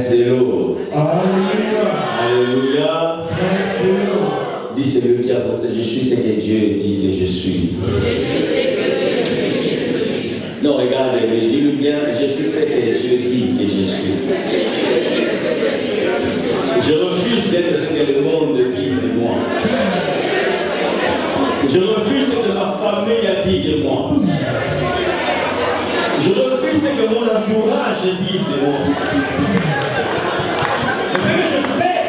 Prince de l'eau. Alléluia. Alléluia. Prince de l'eau. Dis celui qui a voté, je suis ce que Dieu dit que je suis. Non, regardez, dis-lui bien, je suis ce que Dieu dit que je suis. Je refuse d'être ce que le monde dise de moi. Je refuse ce que ma famille a dit de moi. Je refuse ce que mon entourage dise de moi. Mais ce que je sais,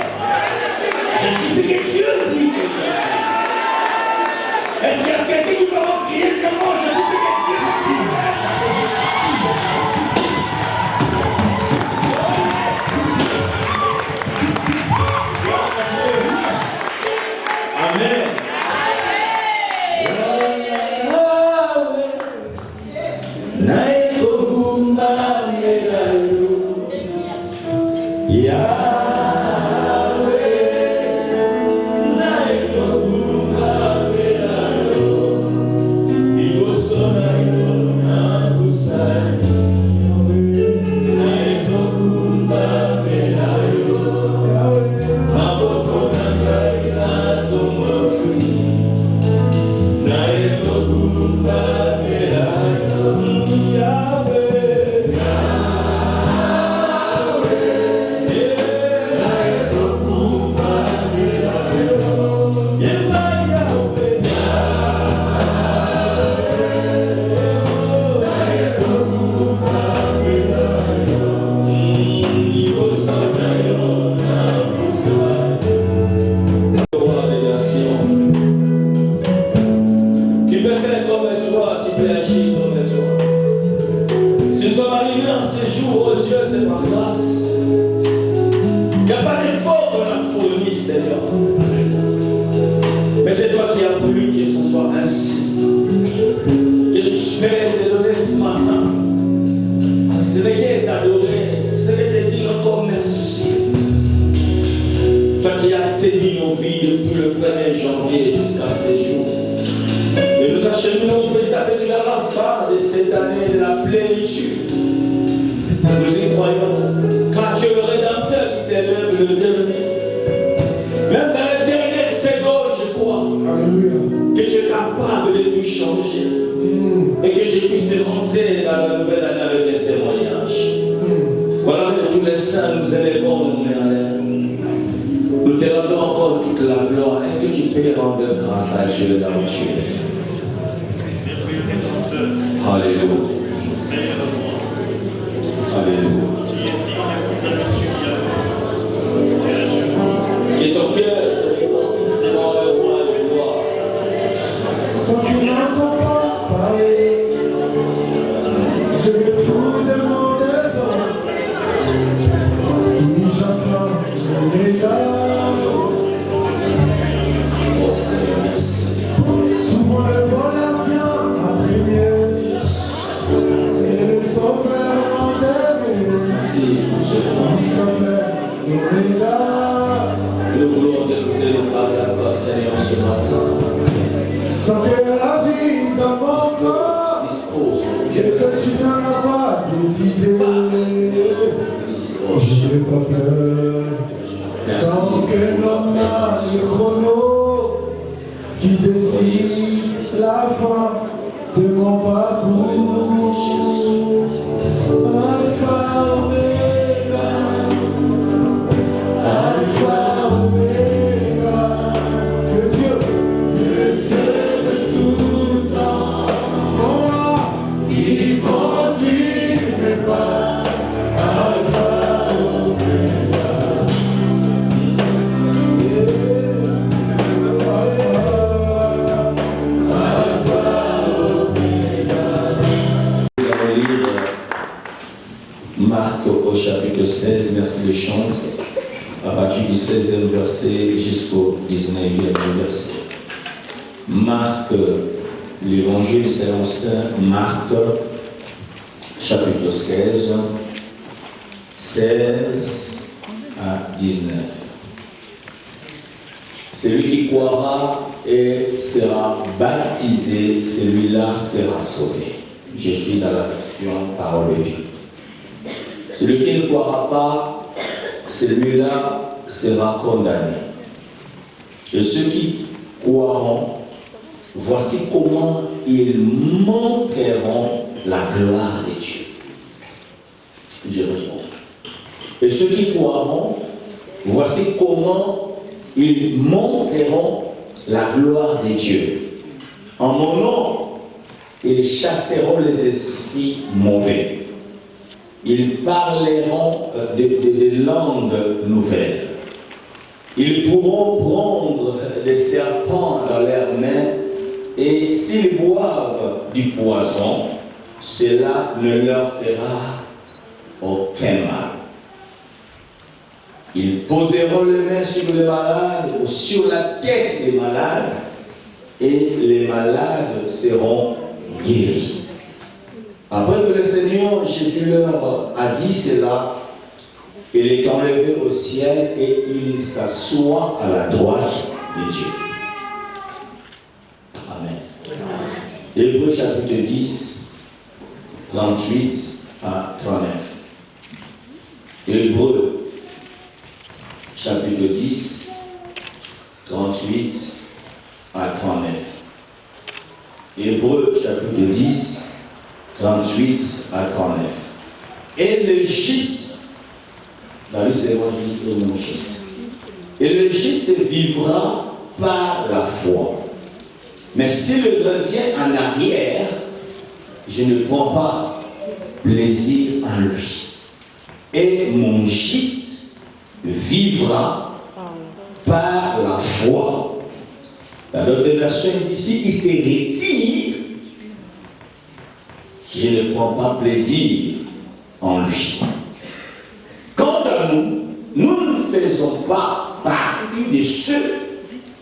je suis ce que Dieu dit que je suis. Est-ce qu'il y a quelqu'un qui peut me crier que moi je suis ce que Dieu dit? Amen. Celui qui croira et sera baptisé, celui-là sera sauvé. Je suis dans la version parole de vie. Celui qui ne croira pas celui-là sera condamné. Et ceux qui croiront, voici comment ils montreront la gloire de Dieu. Je réponds. Et ceux qui croiront, voici comment ils montreront la gloire de Dieu. En mon nom, ils chasseront les esprits mauvais. Ils parleront de langues nouvelles. Ils pourront prendre des serpents dans leurs mains et s'ils boivent du poison, cela ne leur fera aucun mal. Ils poseront les mains sur les malades ou sur la tête des malades et les malades seront guéris. Après que le Seigneur Jésus leur a dit cela, il est enlevé au ciel et il s'assoit à la droite de Dieu. Amen. Hébreux chapitre 10, 38 à 39. Hébreux chapitre 10, 38 à 39. Hébreux chapitre 10, 38 à 39. Et le juste, dans le Seigneur dit et mon juste. Et le juste vivra par la foi. Mais s'il revient en arrière, je ne prends pas plaisir en lui. Et mon juste vivra par la foi. Dans l'autre version ici, il se retire. Je ne prends pas plaisir en lui. Quant à nous, nous ne faisons pas partie de ceux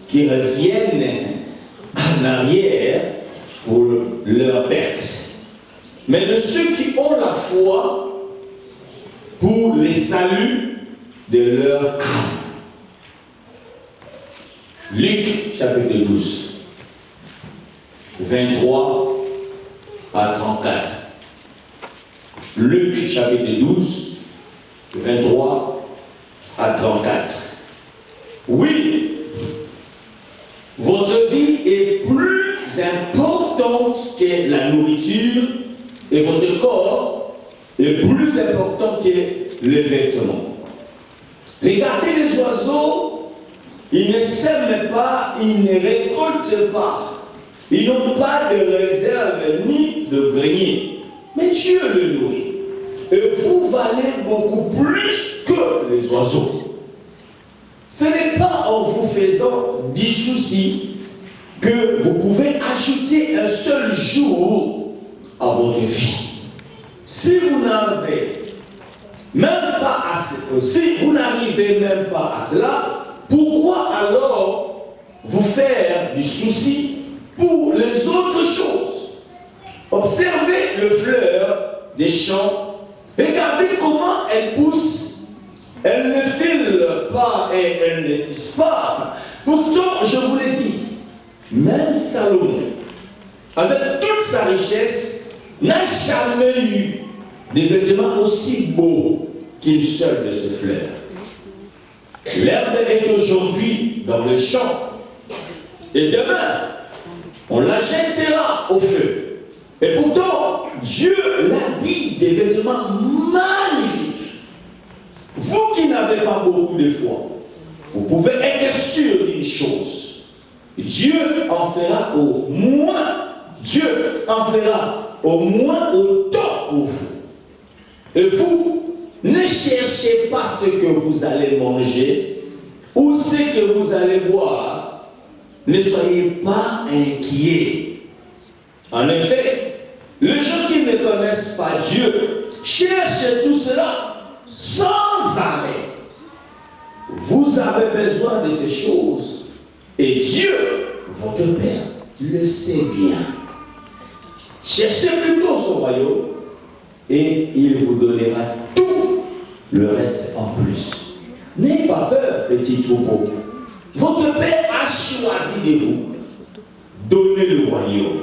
qui reviennent en arrière pour leur perte, mais de ceux qui ont la foi pour le salut de leur âme. Luc chapitre 12, 23 à 34. Luc chapitre 12, 23 à 34. Oui, votre vie est plus importante que la nourriture et votre corps est plus important que les vêtements. Regardez les oiseaux, ils ne sèment pas, ils ne récoltent pas, ils n'ont pas de réserve ni de grenier, mais Dieu le nourrit. Et vous valez beaucoup plus que les oiseaux. Ce n'est pas en vous faisant des soucis que vous pouvez ajouter un seul jour à votre vie. Si vous n'avez même pas assez, si vous n'arrivez même pas à cela, pourquoi alors vous faire du souci pour les autres choses? Observez le fleur des champs. Regardez comment elle pousse. Elle ne file pas et elle ne tisse pas. Pourtant, je vous l'ai dit, même Salomon, avec toute sa richesse, n'a jamais eu des vêtements aussi beaux qu'une seule de ces fleurs. L'herbe est aujourd'hui dans le champ. Et demain, on la jettera au feu. Et pourtant, Dieu l'habille des vêtements magnifiques. Vous qui n'avez pas beaucoup de foi, vous pouvez être sûr d'une chose. Dieu en fera au moins, Dieu en fera au moins autant pour vous. Et vous, ne cherchez pas ce que vous allez manger ou ce que vous allez boire. Ne soyez pas inquiets. En effet, les gens qui ne connaissent pas Dieu cherchent tout cela sans arrêt. Vous avez besoin de ces choses et Dieu, votre Père, le sait bien. Cherchez plutôt son royaume et il vous donnera tout le reste en plus. N'ayez pas peur, petit troupeau. Votre Père a choisi de vous donner le royaume.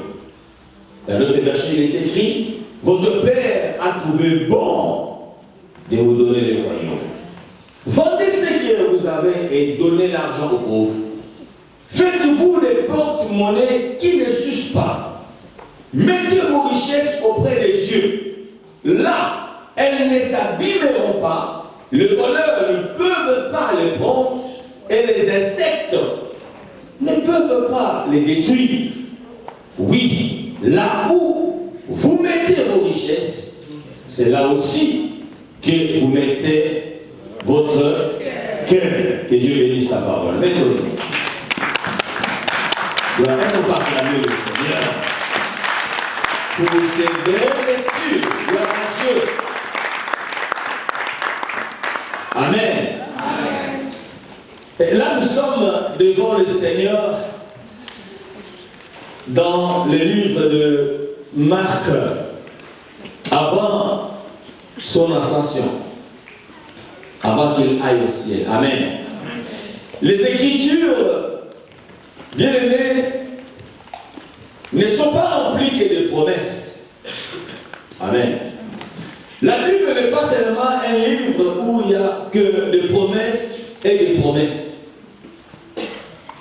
Dans l'autre version, il est écrit, votre Père a trouvé bon de vous donner le royaume. et donnez l'argent aux pauvres. Faites-vous des porte-monnaies qui ne s'usent pas. Mettez vos richesses auprès de Dieu. Là, elles ne s'abîmeront pas. Les voleurs ne peuvent pas les prendre et les insectes ne peuvent pas les détruire. Oui, là où vous mettez vos richesses, c'est là aussi que vous mettez votre cœur. Que Dieu bénisse sa parole. Mettez-le. Est-ce qu'on va acclamer le Seigneur pour ces belles lectures? Gloire à Dieu. Amen. Amen. Et là, nous sommes devant le Seigneur dans le livre de Marc, avant son ascension, avant qu'il aille au ciel. Amen. Les Écritures, bien aimés, ne sont pas remplies que de promesses. Amen. La Bible n'est pas seulement un livre où il n'y a que des promesses et des promesses.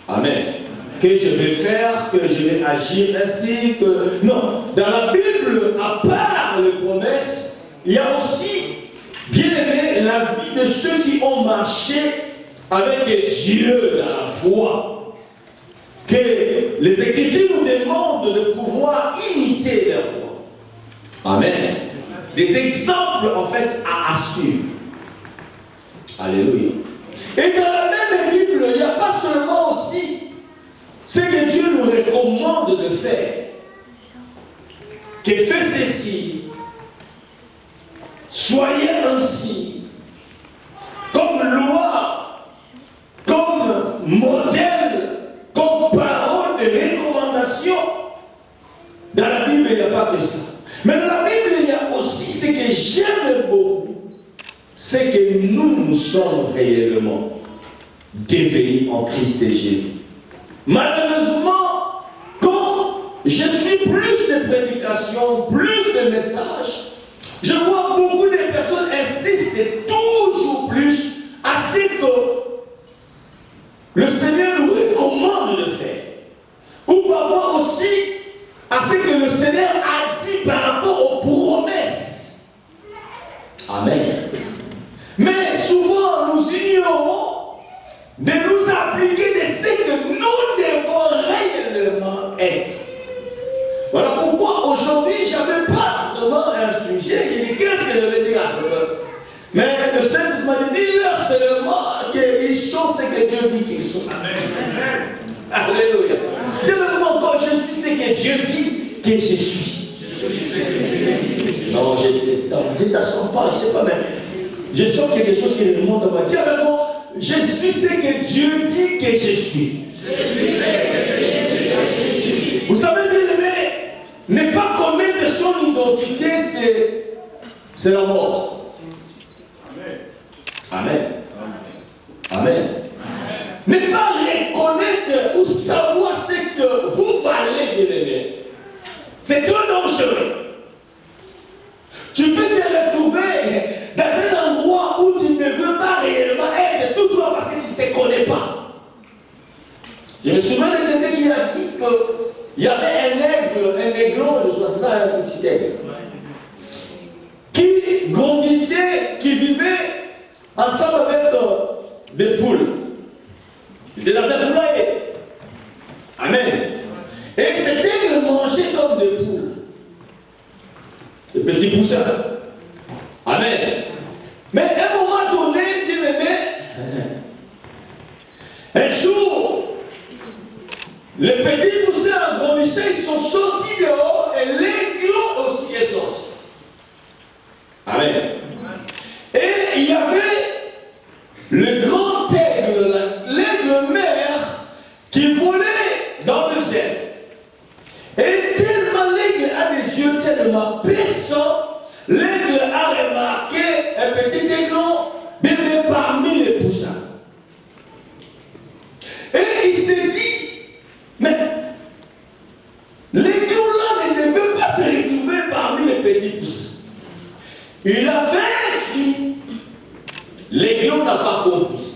Amen. Que je vais faire, que je vais agir ainsi, que... Non, dans la Bible, à part les promesses, il y a aussi, bien aimé, la vie de ceux qui ont marché avec Dieu dans la foi. Que les Écritures nous demandent de pouvoir imiter leur foi. Amen. Des exemples, en fait, à suivre. Alléluia. Et dans la même Bible, il n'y a pas seulement aussi ce que Dieu nous recommande de faire. Que fais ceci. Soyez ainsi. Comme loi, comme modèle, comme parole de recommandation. Dans la Bible, il n'y a pas que ça. Mais dans la Bible, il y a aussi ce que j'aime beaucoup, c'est que nous sommes réellement devenus en Christ Jésus. Malheureusement, quand je suis plus de prédications, plus de messages, je vois beaucoup de personnes insister toujours plus à ce que le Seigneur nous recommande de faire. Ou parfois aussi à ce que le Seigneur a dit par rapport aux promesses. Amen. Mais souvent, nous ignorons de nous appliquer de ce que nous devons réellement être. Voilà pourquoi aujourd'hui, je n'avais pas vraiment un sujet. J'ai dit, qu'est-ce que je vais dire à ce peuple? Mais le Seigneur m'a dit, leur seulement qu'ils sont ce que Dieu dit qu'ils sont. Amen. Alléluia. Dis-moi encore, je suis ce que Dieu dit que je suis. Non, je ne t'assois pas, je ne sais pas, mais je sens quelque chose qui remonte à moi. Dis avec moi, je suis ce que Dieu dit que je suis. Vous savez bien aimé, ne pas connaître son identité, c'est la mort. Amen. Amen. Ne pas reconnaître ou savoir ce que vous valez, bien aimé. C'est trop dangereux. Tu peux te retrouver dans un endroit où tu ne veux pas réellement être, tout simplement parce que tu ne te connais pas. Je me souviens de quelqu'un qui a dit qu'il y avait un aiglon, je crois ça, un petit aigle, qui grandissait, qui vivait ensemble avec des poules. Il était dans un poulailler. Amen. Et cet aigle mangeait comme des poules. Des petits poussins. Amen. Mais à un moment donné, bien aimé, un jour, les petits poussins grandissaient, ils sont sortis dehors et l'aiglon aussi est sorti. Amen. Et il y avait le grand aigle, l'aigle mère, qui volait dans le ciel. Et tellement l'aigle a des yeux tellement puissants, l'aigle a remarqué un petit aiglon bébé parmi les poussins. Et il s'est dit, mais l'aiglon là ne devait pas se retrouver parmi les petits poussins. Il a fait un cri. L'aiglon n'a pas compris.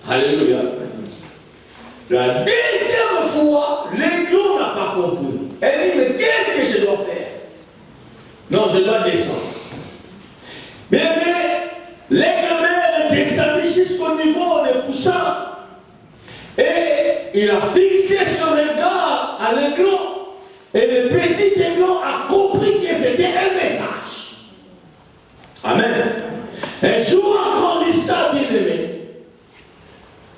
Alléluia. La deuxième fois, l'aiglon n'a pas compris. Elle dit, mais qu'est-ce que je dois faire? Non, je dois descendre. Bien, l'aigle-mère est descendu jusqu'au niveau des poussins. Et il a fixé son regard à l'aiglon. Et le petit aiglon a compris que c'était un message. Amen. Un jour, en grandissant, bien aimé,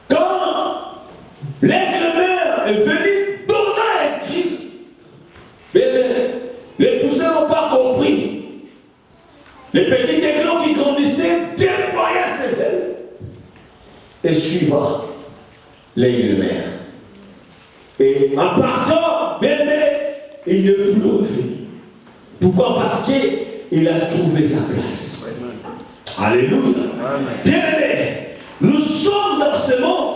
quand l'aigle-mère est venu donner un cri, les poussins n'ont pas compris. Le petit aiglon qui grandissait déploya ses ailes et suiva l'aigle-mère. Et en partant, il ne peut plus revenir. Pourquoi? Parce qu'il a trouvé sa place. Alléluia. Bien-aimé, nous sommes dans ce monde.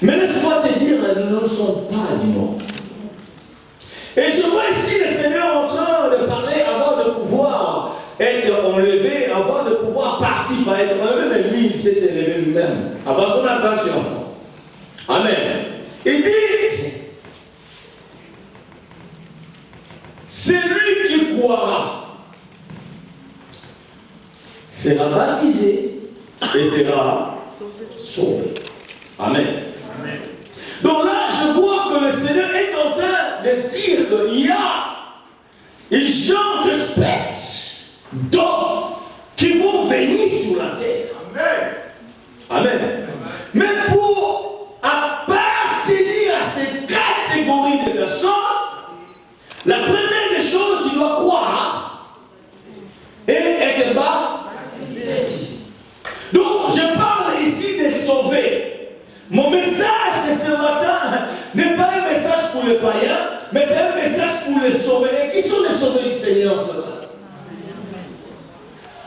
Mais laisse-moi te dire, nous ne sommes pas du monde. Et je vois ici le Seigneur en train de parler avant de pouvoir être enlevé, avant de pouvoir partir, pas être enlevé, mais lui, il s'est élevé lui-même avant son ascension. Amen. Il dit, celui qui croira sera baptisé et sera sauvé. Amen. Amen. Donc là, je vois que le Seigneur est en train de dire qu'il y a une genre d'espèce d'hommes qui vont venir sur la terre. Amen. Amen. Mais pour appartenir à cette catégorie de personnes, la première des choses, tu dois croire et être baptisé. Donc, je parle ici des sauvés. Mon message de ce matin n'est pas un message pour les païens, mais c'est un message pour les sauvés. Et qui sont les sauvés du Seigneur ce matin?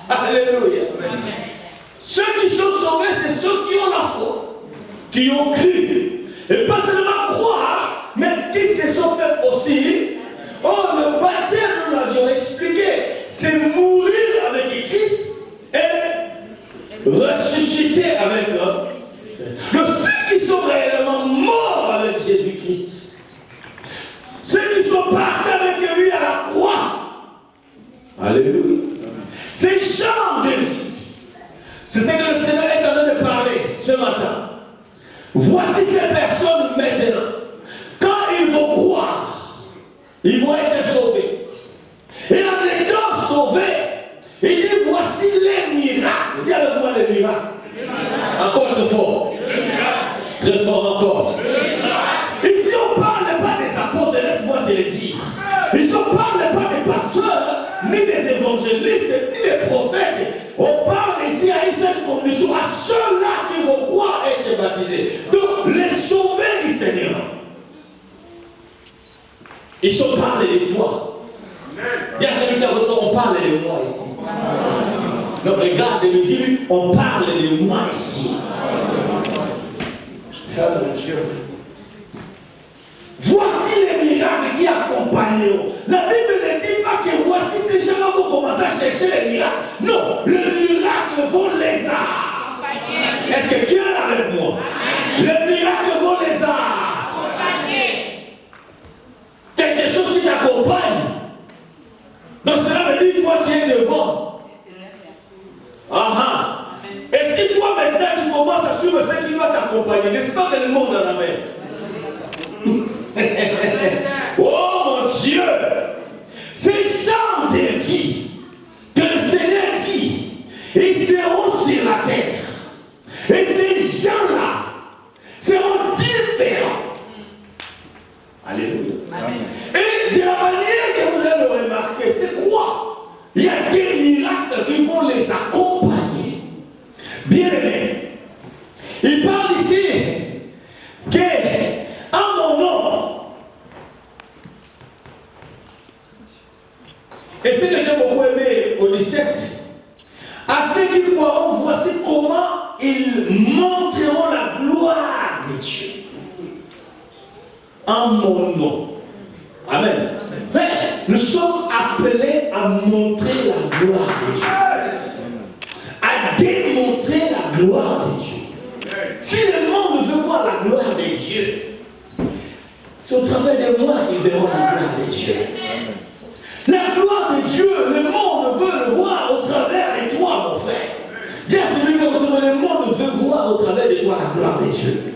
Alléluia. Ceux qui sont sauvés, c'est ceux qui ont la foi, qui ont cru. Et pas seulement croire, mais qui se sont fait aussi. Oh, le baptême, nous l'avions expliqué, c'est mourir avec Christ et ressusciter avec eux. Donc ceux qui sont réellement morts avec Jésus-Christ, ceux qui sont partis avec lui à la croix, alléluia, c'est genre de vie. C'est ce que le Seigneur est en train de parler ce matin. Voici ces personnes maintenant. Quand ils vont croire, ils vont être sauvés. Et en étant sauvés, il dit voici les miracles. Dis avec moi les miracles. Encore très fort. Très fort encore. Ici on ne parle pas des apôtres, laisse-moi te le dire. Ici on ne parle pas des pasteurs, ni des évangélistes, ni des prophètes. On parle ici à une seule condition, à ceux-là qui vont croire être baptisés. Donc les sauvés du Seigneur. Ils sont parlés de toi. Dis à celui qui a votre, on parle de moi ici. Donc regarde et me dis, on parle de moi ici. Oh mon Dieu. Voici les miracles qui accompagneront. La Bible ne dit pas que voici ces gens vont commencer à chercher les miracles. Non, les miracles vont les accompagner. Est-ce que tu es là avec moi? Les miracles vont les accompagner. Quelque chose qui t'accompagne. Donc cela veut dire que toi tu es devant. Et si toi maintenant tu commences à suivre ce qui va t'accompagner, n'est-ce pas que le monde en a main? Oh mon Dieu! Ces gens de vie que le Seigneur dit, ils seront sur la terre. Et ces gens-là seront différents. Alléluia. Et de la manière que vous allez le remarquer, c'est quoi? Il y a des miracles qui vont les accompagner. Bien aimé, il parle ici que en mon nom, et c'est que j'ai beaucoup aimé au 17, à ceux qui croiront, voici comment ils montreront la gloire de Dieu. En mon nom. Amen. Frère, nous sommes appelés à montrer la gloire de Dieu. À démontrer la gloire de Dieu. Si le monde veut voir la gloire de Dieu, c'est au travers de moi qu'ils verront la gloire de Dieu. La gloire de Dieu, le monde veut le voir au travers de toi, mon frère. Dis à celui qui est autour de le monde veut voir au travers de toi la gloire de Dieu.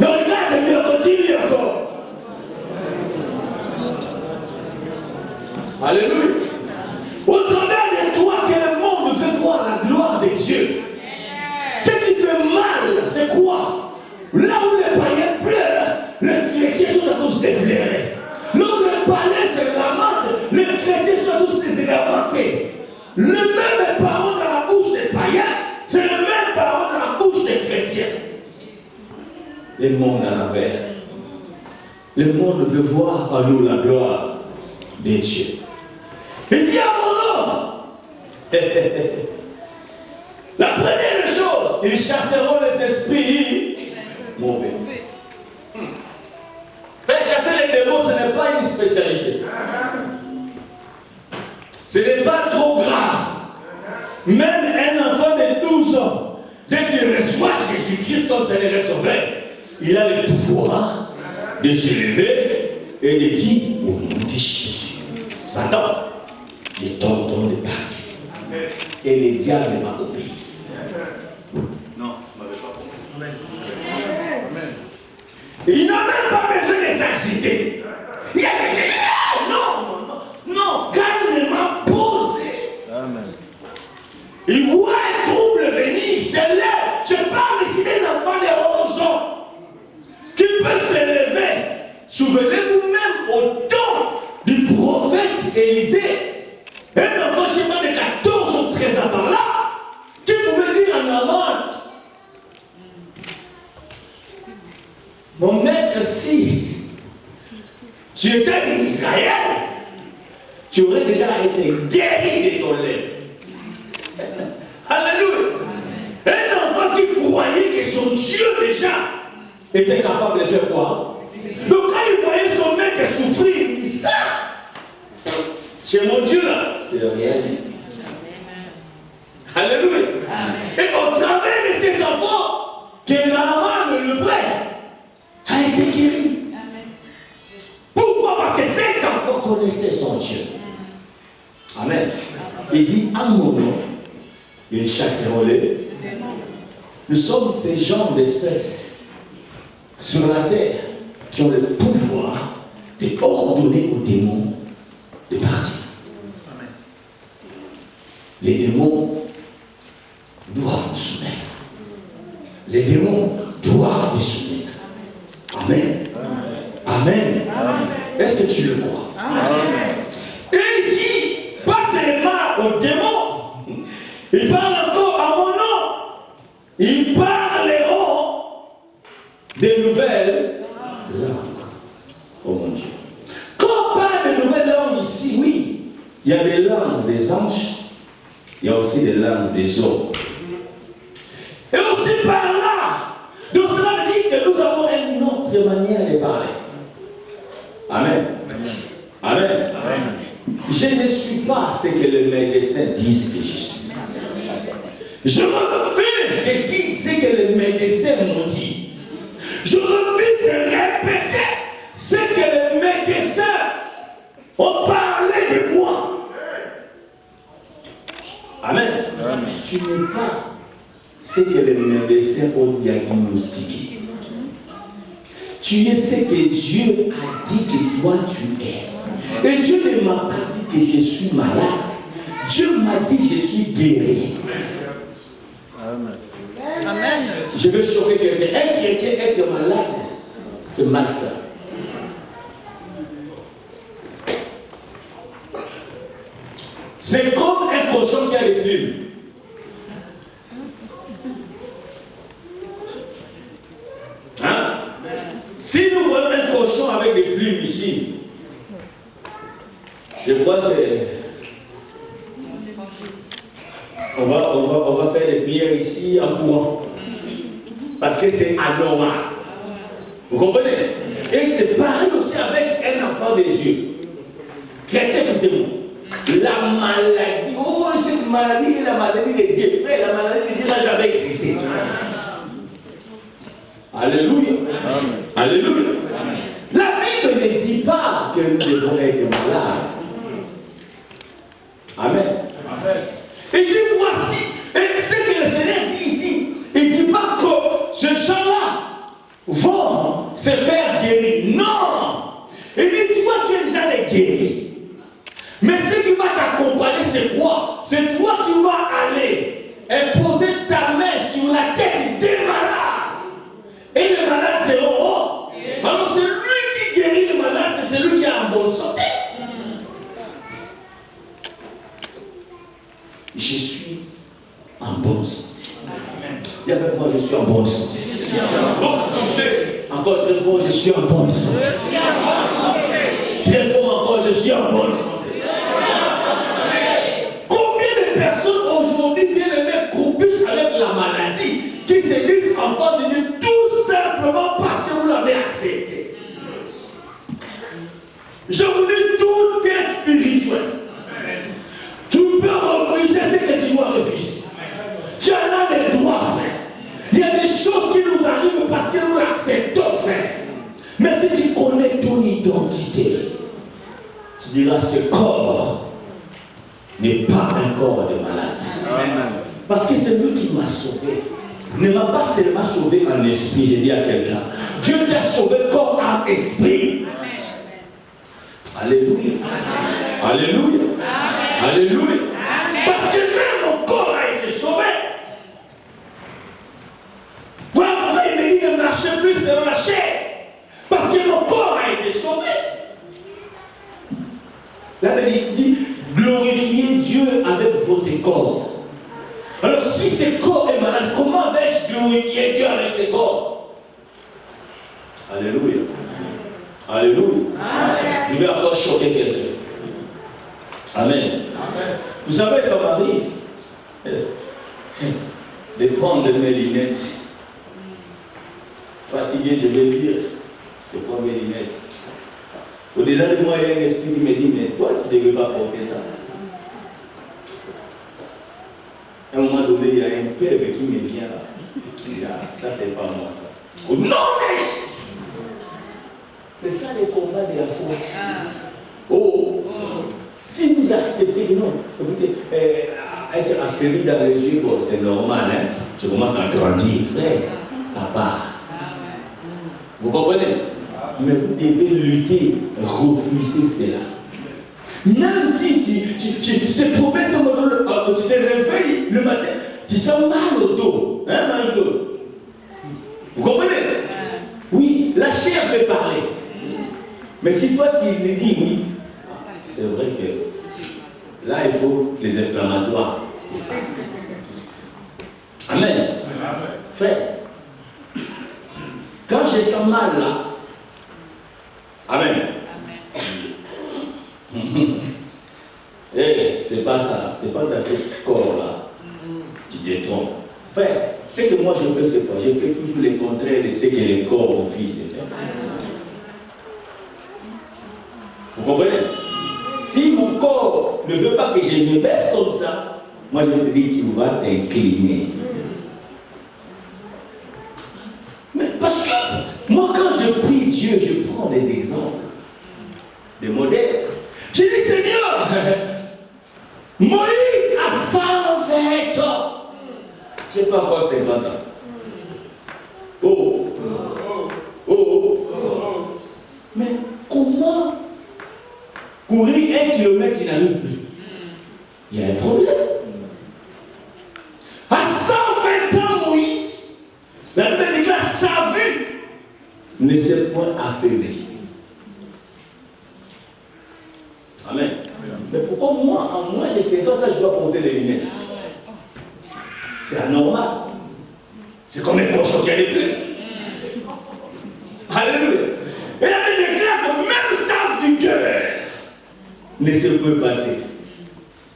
Mais regarde mieux, continue encore. Alléluia. Au travers de toi que le monde veut voir la gloire de Dieu. Ce qui fait mal, c'est quoi? Là où les païens pleurent, les chrétiens sont à tous des pleurer. Là où les païens se lamentent, les chrétiens sont tous des lamentés. Le même parole dans la bouche des païens, c'est le même parole dans la bouche des chrétiens. Le monde en envers. Le monde veut voir en nous la gloire de Dieu. Il dit à mon nom, la première chose, ils chasseront les esprits mauvais. Faire chasser les démons, ce n'est pas une spécialité. Ce n'est pas trop grave. Même un enfant de 12 ans, dès qu'il reçoit Jésus-Christ comme Seigneur et Sauveur, il a le pouvoir de se lever et de dire au nom de Jésus, Satan, je t'ordonne de partir. Et le diable va obéir. Non, on n'avait pas compris. Il n'a même pas besoin de s'agiter. Il y a des non, calmement posé. Amen. Il voit un trouble venir, il se lève. Je parle ici d'un enfant de 11 ans qui peut se lever. Souvenez-vous même au temps du prophète Élisée. Un enfant, je sais pas, de 14 ou 13 ans par là, qui pouvait dire en avant, mon maître, si tu étais en Israël, tu aurais déjà été guéri de ton lait. Alléluia. Un enfant qui croyait que son Dieu déjà était capable de faire quoi? Donc quand il voyait son maître souffrir, il dit ça. Chez mon Dieu là, c'est le réalité. Alléluia. Et au travers de cet enfant, que Naaman le prêtre a été guéri. Pourquoi? Parce que cet enfant connaissait son Dieu. Amen. Il dit à mon nom, ils chasseront les démons. Nous sommes ces genres d'espèces sur la terre qui ont le pouvoir de ordonner aux démons de partir. Amen. Les démons doivent nous soumettre. Les démons doivent nous soumettre. Amen. Amen. Amen. Est-ce que tu le crois? Amen. Et il dit, pas seulement aux démons, il parle encore à mon nom. Ils parleront des nouvelles langues. Oh mon Dieu. Quand on parle de nouvelles langues ici, oui, il y a des langues des anges, il y a aussi des langues des hommes. Et aussi par là, donc cela veut dire que nous avons une autre manière de parler. Amen. Amen. Amen. Je ne suis pas ce que les médecins disent que je suis. Je refuse de dire ce que les médecins m'ont dit. Je refuse de répéter ce que les médecins ont parlé de moi. Amen. Amen. Tu n'es pas ce que les médecins ont diagnostiqué. Tu es ce que Dieu a dit que toi tu es. Et Dieu ne m'a pas dit que je suis malade. Dieu m'a dit que je suis guéri. Amen. Amen. Je veux choquer quelqu'un. Un chrétien être malade, c'est malsain. C'est comme un cochon qui a des plumes. Hein? Si nous voyons un cochon avec des plumes ici, je crois que on va faire des prières ici en courant. Parce que c'est anormal. Vous comprenez? Et c'est pareil aussi avec un enfant de Dieu. Chrétien, écoutez-moi. La maladie, oh, cette maladie est la maladie de Dieu. Frère, la maladie de Dieu n'a jamais existé. guérissez. Alléluia. Alléluia. La Bible ne dit pas que nous devons être malades. Amen. Il dit voici, et ce que le Seigneur dit ici, il ne dit pas que ces gens-là vont se faire guérir. Non. Il dit toi tu es déjà les guéris. Mais ce qui va t'accompagner c'est quoi? C'est toi qui vas aller et poser ta main sur la tête des malades. Et les malades seront hauts. Alors celui qui guérit les malades, c'est celui qui est en bonne santé. Je suis en bonne santé. Dis avec moi, je suis en bonne santé. Je suis en bonne santé. Encore très fort, je suis en bonne santé. Je suis en bonne santé. Très fort encore, je suis en bonne santé. Combien de personnes aujourd'hui, bien aimés, croupissent avec la maladie, qui se disent enfants de Dieu tout simplement parce que vous l'avez accepté? Je vous dis, tout est spirituel. Tu peux refuser ce que tu dois refuser. Tu en as les droits, frère. Il y a des choses qui nous arrivent parce que nous l'acceptons, frère. Mais si tu connais ton identité, tu diras ce corps n'est pas un corps de maladie. Parce que c'est lui qui m'a sauvé. Ne m'a pas seulement sauvé en esprit, j'ai dit à quelqu'un. Dieu t'a sauvé corps en esprit. Alléluia. Alléluia. Alléluia. Parce que même mon corps a été sauvé. Voilà pourquoi il me dit de marcher plus selon la chair. Parce que mon corps a été sauvé. La Bible dit glorifiez Dieu avec votre corps. Alors si ce corps est malade, comment vais-je glorifier Dieu avec ce corps? Alléluia. Alléluia. Amen. Je vais encore choquer quelqu'un. Amen. Amen. Vous savez, ça m'arrive de prendre mes lunettes. Fatigué, je vais lire. Je prends mes lunettes. Au-delà de moi, il y a un esprit qui me dit, mais toi, tu ne devais pas porter ça. À un moment donné, il y a un père qui me vient là. Qui dit, ah, ça, c'est pas moi, ça. Oh, non, mais c'est ça les combats de la foi. Oh. Si vous acceptez, non, écoutez, être affaibli dans les yeux, bon, c'est normal, hein. Je commence à grandir, frère, ça part. Vous comprenez? Mais vous devez lutter, refuser cela. Même si tu te promets ce moment, tu te réveilles le matin, tu sens mal au dos, hein, Marie-Claude? Vous comprenez? Oui, la chair peut parler. Mais si toi tu lui dis oui, c'est vrai que là il faut les inflammatoires. Amen. Frère, quand je sens mal là, amen. Eh, c'est pas ça, c'est pas dans ce corps-là qui te trompe. Frère, ce que moi je fais, c'est quoi? Je fais toujours le contraire de ce que les corps refusent de faire. Vous comprenez? Si mon corps ne veut pas que je me baisse comme ça, moi je te dis, tu vas t'incliner. Mais parce que moi quand je prie Dieu, je prends des exemples, des modèles. Je dis, Seigneur, Moïse a 120 ans. Je n'ai pas encore 50 ans. Oh. Mais comment courir 1 kilomètre, il n'arrive plus? Il y a un problème. À 120 ans, Moïse, la Bible dit que sa vue ne s'est point affaiblie. Amen. Mais pourquoi moi, en moins de 50 ans, je dois porter les lunettes? C'est anormal. C'est comme un cochon qui a des plaies. Alléluia. Et la Bible déclare que même sa vigueur ne se peut passer.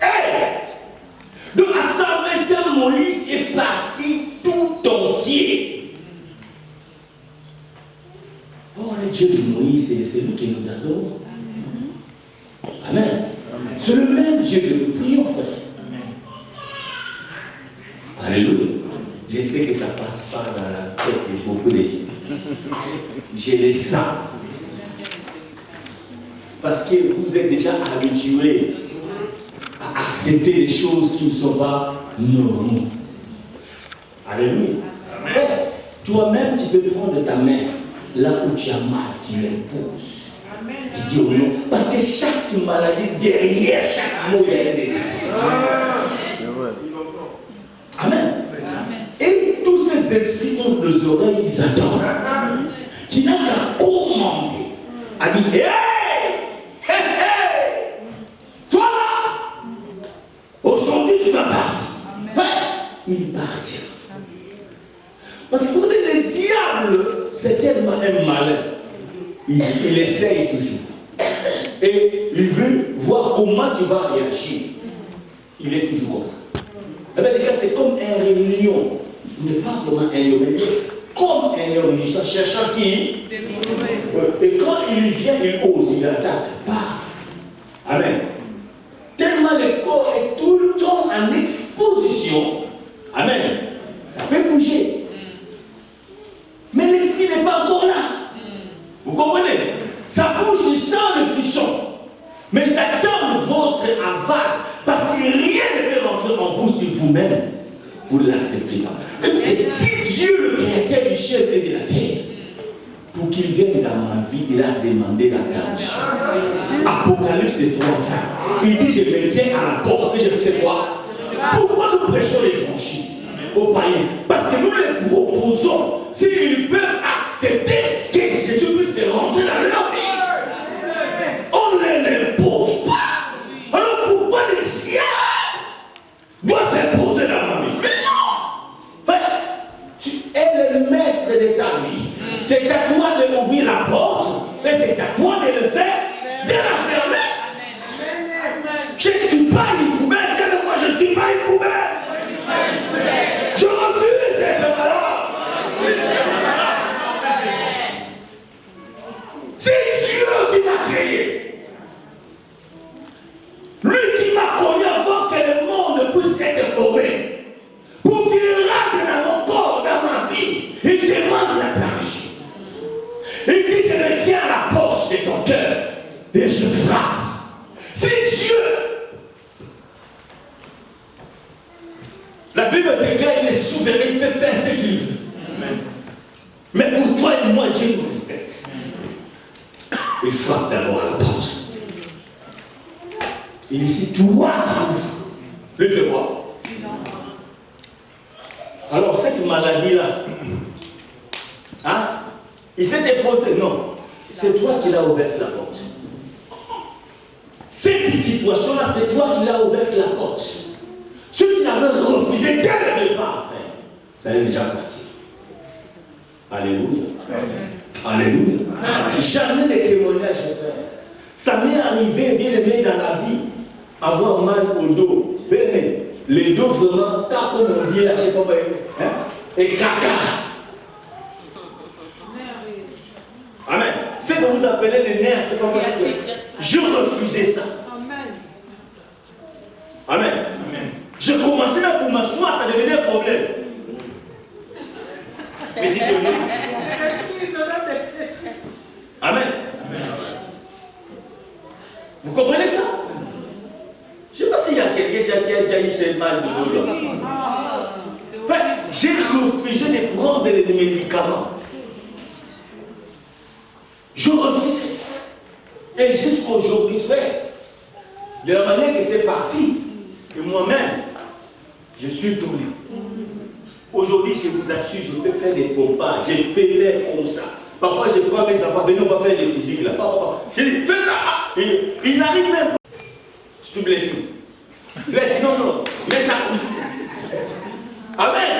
Hey! Donc à 120 ans, Moïse est parti tout entier. Oh, le Dieu de Moïse, c'est celui qui nous adore. Amen. C'est le même Dieu que nous prions, frère. Alléluia. Je sais que ça ne passe pas dans la tête de beaucoup de gens. Je le sens. Parce que vous êtes déjà habitués à accepter des choses qui ne sont pas normales. Alléluia. Amen. Toi-même, tu peux prendre ta main là où tu as mal, tu l'imposes. Tu dis au nom. Parce que chaque maladie, derrière chaque mot, il y a un esprit. C'est vrai. Amen. Et tous ces esprits ont des oreilles, ils attendent. Tu n'as qu'à commander. À dire, hey! Hey, hey! Toi là! Aujourd'hui, tu vas partir. Enfin, il partira. Parce que vous savez, le diable, c'est tellement un malin. Il essaye toujours. Et il veut voir comment tu vas réagir. Il est toujours comme ça. Eh bien, les gars, c'est comme un réunion. Il n'est pas vraiment un lion, mais comme un lion rugissant, cherchant qui. Et quand il vient, il ose, il attaque. Pas. Amen. Tellement le corps est tout le temps en exposition. Amen. Ça peut bouger. Mais l'esprit n'est pas encore là. Vous comprenez? Ça bouge du sang de frisson. Mais ils attendent votre aval. Parce que rien ne peut rentrer en vous si vous-même vous ne l'acceptez pas. Écoutez, si Dieu, le créateur du ciel et de la terre, pour qu'il vienne dans ma vie, il a demandé la permission. Apocalypse 3, il dit, je me tiens à la porte et je fais quoi? Pourquoi nous prêchons l'évangile aux païens? Parce que nous les proposons, s'ils peuvent accepter que Jésus-Christ est rentré dans leur vie. On ne l'impose pas. Alors pourquoi le ciel doit s'imposer dans ma vie? Mais non! Enfin, tu es le maître de ta vie. C'est à toi de m'ouvrir la porte, et c'est à toi de le faire, de la fermer. Je ne suis pas une poubelle. Dis-le-moi, je ne suis pas une poubelle. Je refuse d'être malade. C'est Dieu qui m'a créé. Lui qui m'a connu avant que le monde puisse être formé. Pour qu'il rentre dans mon corps, dans ma vie, il demande la permission. Il dit, je me tiens à la porte de ton cœur et je frappe. C'est Dieu. La Bible déclare qu'il est souverain, il peut faire ce qu'il veut. Amen. Mais pour toi et moi, Dieu nous respecte. Il frappe d'abord à la porte. Il dit, toi, tu ouvres. Le fais-moi. Alors, cette maladie-là, hein, il s'est déposé. Non, c'est toi qui l'as ouvert la porte. Cette situation-là, c'est toi qui l'as ouvert la porte. Si tu l'avais refusé dès le départ, frère, ça allait déjà partir. Alléluia. Alléluia. Jamais de témoignage, frère. Ça m'est arrivé, bien aimé, dans la vie, avoir mal au dos. Bien aimé, les dos vraiment, tant comme on dit là, je ne sais pas, hein, et caca. Amen. Ce que vous appelez les nerfs, c'est pas facile. Je refusais ça. Amen. Je commençais là pour m'asseoir, ça devenait un problème. Mais j'y tenais. Amen. Vous comprenez ça? Je ne sais pas s'il y a quelqu'un qui a déjà eu ce mal de dos là. Enfin, j'ai refusé de prendre les médicaments. Je refusais. Et jusqu'aujourd'hui, frère, de la manière que c'est parti, et moi-même, je suis tourné. Aujourd'hui, je vous assure, je peux faire des pompages, je peux faire comme ça. Parfois, je prends mes enfants, venez, on va faire des physiques là. Je dis, fais ça. Et ils arrivent même. Je suis blessé. Blessé, non, non. Mais ça. Amen.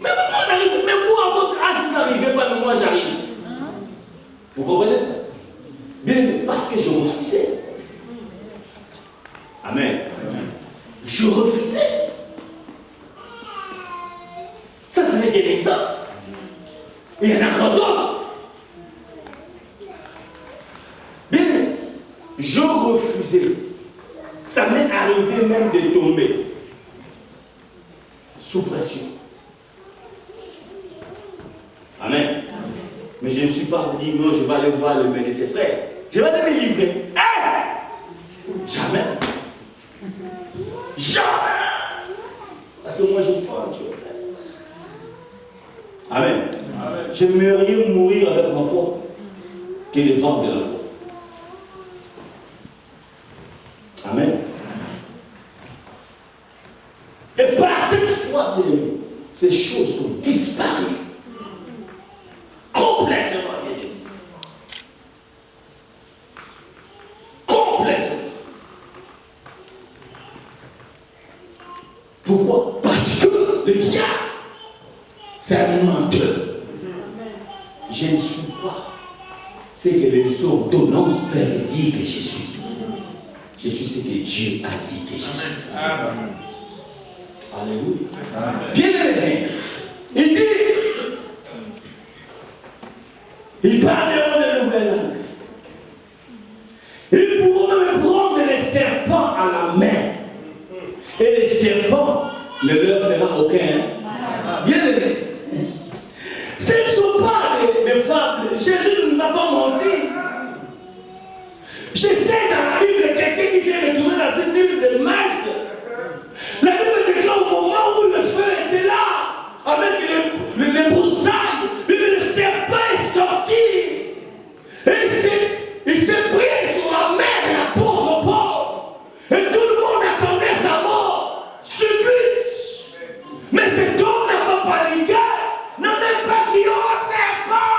Mais comment on arrive? Mais vous, à votre âge, vous n'arrivez pas, mais moi, j'arrive. Vous comprenez ça? Bien, parce que je refusais. Amen. Je refusais. Ça, ce n'est qu'un exemple. Il y en a encore d'autres. Bien, je refusais. Ça m'est arrivé même de tomber sous pression. Mais je ne suis pas dit, non, je vais aller voir le maître de ses frères. Je vais aller me livrer. Jamais. Jamais. Parce que moi, je crois en Dieu. Amen. J'aimerais mourir avec ma foi que de vendre de la foi. Amen. Et par cette foi, ces choses sont disparues. Complètement. Complètement. Pourquoi? Parce que le diable, c'est un menteur. Je ne suis pas ce que les ordonnances peuvent dire que je suis. Je suis ce que Dieu a dit que je suis. Amen. Alléluia. Bien aimé, il dit, ils parleront de nouvelles langues. Ils pourront même prendre les serpents à la main. Et les serpents ne leur feront aucun. Bien aimé. Ce ne sont pas des fables. Jésus ne nous a pas menti. Je sais dans la Bible quelqu'un qui s'est retourné dans cette île de Malte. La Bible déclare au moment où le feu était là, avec les broussailles, le serpent est sorti. Et il s'est pris sur la mer de l'apôtre Paul. Et tout le monde attendait sa mort subite. Mais cet homme n'a pas paniqué, n'a même pas dit oh serpent.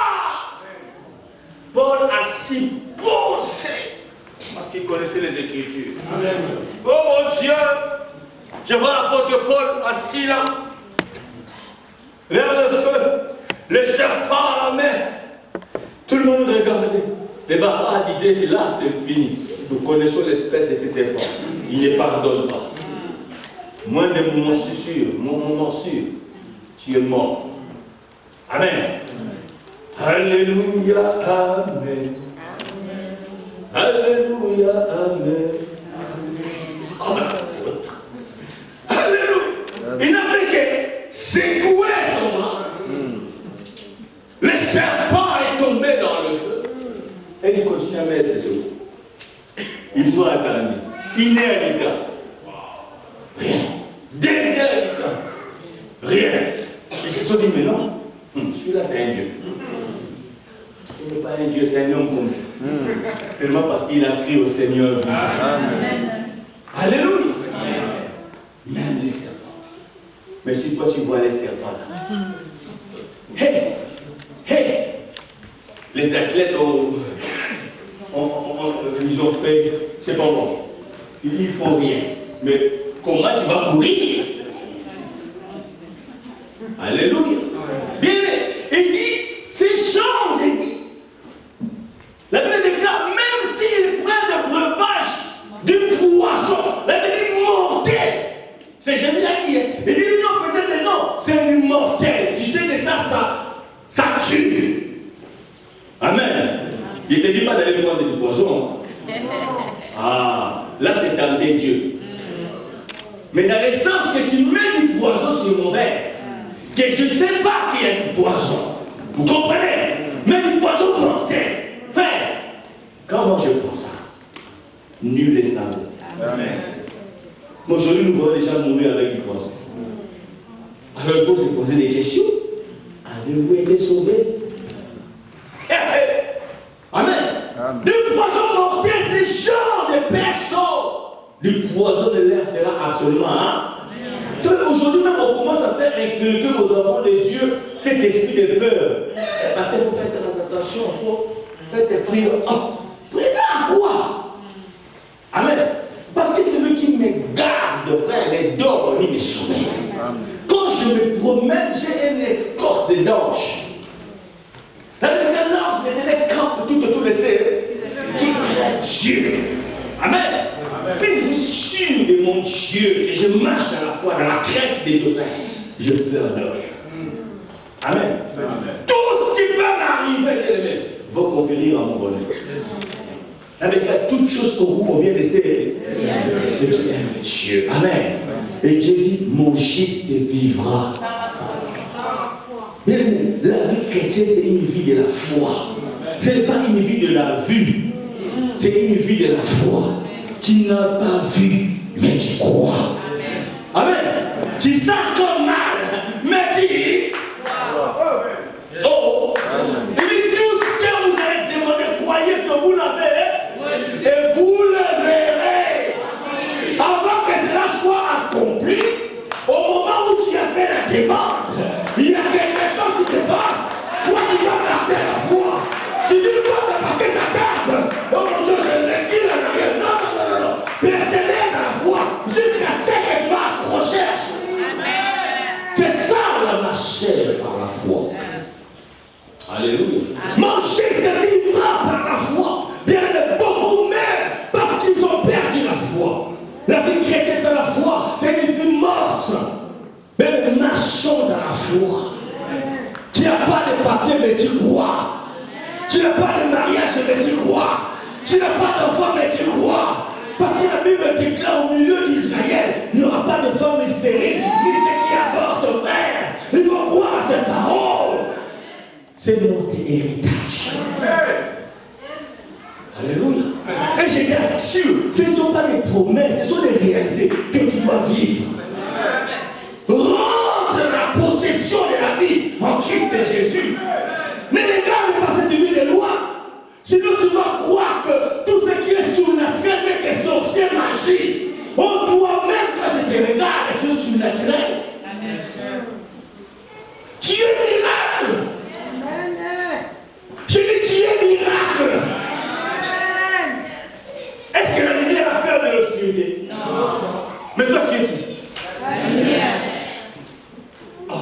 Paul a si poussé parce qu'il connaissait les Écritures. Amen. Oh mon Dieu, je vois l'apôtre Paul assis là, vers le feu, le serpent à la main. Tout le monde regardait. Les barbares disaient là c'est fini. Nous connaissons l'espèce de ces serpents. Il ne pardonne pas. Moi de mon morsure, mon morsure, tu es mort. Amen. Alléluia, amen. Alléluia, amen. Amen. Alléluia. Il n'a fait que secouer son bras. Le serpent est tombé dans le feu. Et il continue à mettre des secours. Ils ont attendu. 1 heure du temps. Rien. 2 heures du temps. Rien. Ils se sont dit, mais non, celui-là c'est un Dieu. Ce n'est pas un Dieu, c'est un homme comme toi. Seulement parce qu'il a crié au Seigneur. Amen. Alléluia. Même les serpents. Mais si toi tu vois les serpents là. Hey! Hey! Les athlètes ils ont fait, c'est pas bon. Ils ne font rien. Mais comment tu vas courir? Alléluia. Bien, il dit, ces gens de vie. La Bible déclare, même s'ils prennent le breuvage du poison, la Bible dit mortel. C'est Jésus qui dit. Il dit non, peut-être non, c'est immortel. Tu sais que ça tue. Amen. Il ne te dit pas d'aller prendre du poison. Ah, là c'est tenter Dieu. Mais dans le sens que tu mets du poison sur mon verre, que je ne sais pas qu'il y a du poison. Vous comprenez? Mais du poison mortel. Frère, quand moi je prends ça, nul est sans Amen. Aujourd'hui, nous voyons les gens mourir avec du poison. Alors il faut se poser des questions. Avez-vous été sauvé? Amen. Amen. Du poison mortel, ces genre de personnes, du poison de l'air fera absolument. Hein? Aujourd'hui même, on commence à faire inculquer aux enfants de Dieu cet esprit de peur. Parce qu'il faut faire très attention, il faut faire des prières. Oh, prière à quoi? Amen. Parce que c'est lui qui me garde, frère, les dors, lui me sommeille. Quand je me promène, j'ai une escorte d'anges. Avec un ange m'éternel campe tout autour de ces qui craignent Dieu. Amen. Si je suis sûr de mon Dieu, que je marche dans la foi, dans la crainte de Dieu, je peur de rien. Amen. Tout ce qui peut m'arriver, va conquérir à mon bonheur. Avec toutes choses qu'on vous convient de ceux qui aiment Dieu. Amen. Et Dieu dit, mon juste vivra. Mais la vie chrétienne, c'est une vie de la foi. Ce n'est pas une vie de la vue. C'est une vie de la foi. Tu n'as pas vu, mais tu crois. Amen. Tu sens comme mal, mais tu oh. Il dit tout ce que vous avez demandé, croyez que vous l'avez et vous le verrez. Avant que cela soit accompli, au moment où tu as fait la demande, il y a quelque chose qui se passe. Toi, tu vas garder la foi. Tu dis pas parce que ça tarde. Oh mon Dieu, je l'ai dit là, non. Persévère dans la foi jusqu'à ce que tu vas accrocher la chose. C'est ça la marche par la foi. Alléluia. Mon Jésus vivra par la foi. Bien de beaucoup même parce qu'ils ont perdu la foi. La vie chrétienne, c'est la foi. C'est une vie morte. Mais nous marchons dans la foi. Tu n'as pas de papier, mais tu crois. Tu n'as pas de mariage, mais tu crois. Tu n'as pas d'enfant, mais tu crois. Parce que la Bible déclare au milieu d'Israël, il n'y aura pas de femme stérile, ni ceux qui avortent, frère. Il faut croire à cette parole. C'est notre héritage. Alléluia. Et je t'assure, ce ne sont pas des promesses, ce sont des réalités que tu dois vivre. Rentre la possession de la vie en Christ Jésus. Mais les gars, ne pas cette vie de loi. Sinon, tu vas croire que tout ce qui est surnaturel n'est que sorcier, magie. Oh, toi-même, quand je te regarde, tu es surnaturel. Tu es miracle. Je dis, tu es miracle. Est-ce que la lumière a peur de l'obscurité? Non. Mais toi, tu es qui? La lumière. Oh.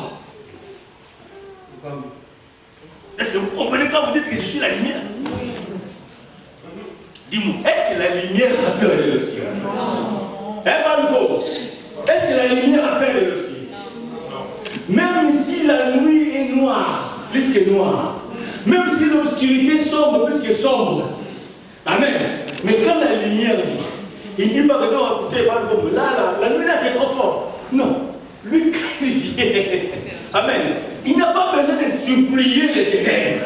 Est-ce que vous comprenez quand vous dites que je suis la lumière? Dis-moi, est-ce que la lumière a peur de l'obscurité? Non. Banco, est-ce que la lumière a peur de l'obscurité? Non. Même si la nuit est noire, plus que noire, même si l'obscurité sombre, plus que sombre, amen. Mais quand la lumière vient, il dit pas que non, écoutez, Banco, là, la nuit là c'est trop fort. Non, lui quand il vient, amen. Il n'a pas besoin de supplier les ténèbres.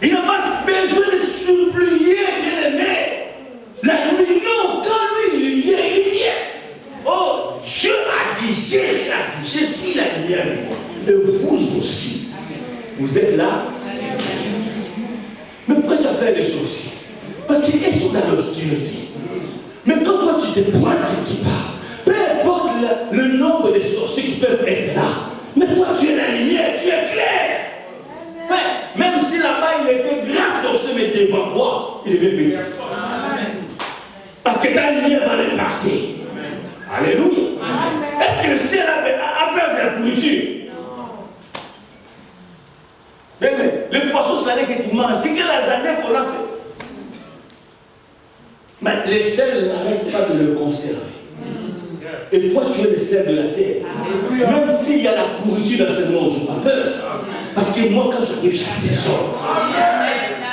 Il n'a pas besoin de supplier l'ennemi. La nuit, non, quand lui il vient, il vient. Oh, Dieu a dit, Jésus a dit, je suis la lumière du monde. Et vous aussi. Vous êtes là. Mais pourquoi tu as peur des sorciers? Parce qu'ils sont dans l'obscurité. Mais quand toi tu te pointes quelque part, peu importe le nombre de sorciers qui peuvent être là, mais toi tu es la lumière, tu es clair. Ouais, même si là-bas il était grand sorcier, mais devant toi, il devait petit. Parce que ta lumière va les partir. Alléluia. Est-ce que le ciel a peur de la pourriture? Mais les poissons salés que tu manges, quelles années qu'on a fait? Mais les sels n'arrêtent pas de le conserver. Et toi, tu es le sel de la terre. Même s'il y a la pourriture dans ce monde, je n'ai pas peur. Parce que moi, quand j'arrive, j'assaisonne.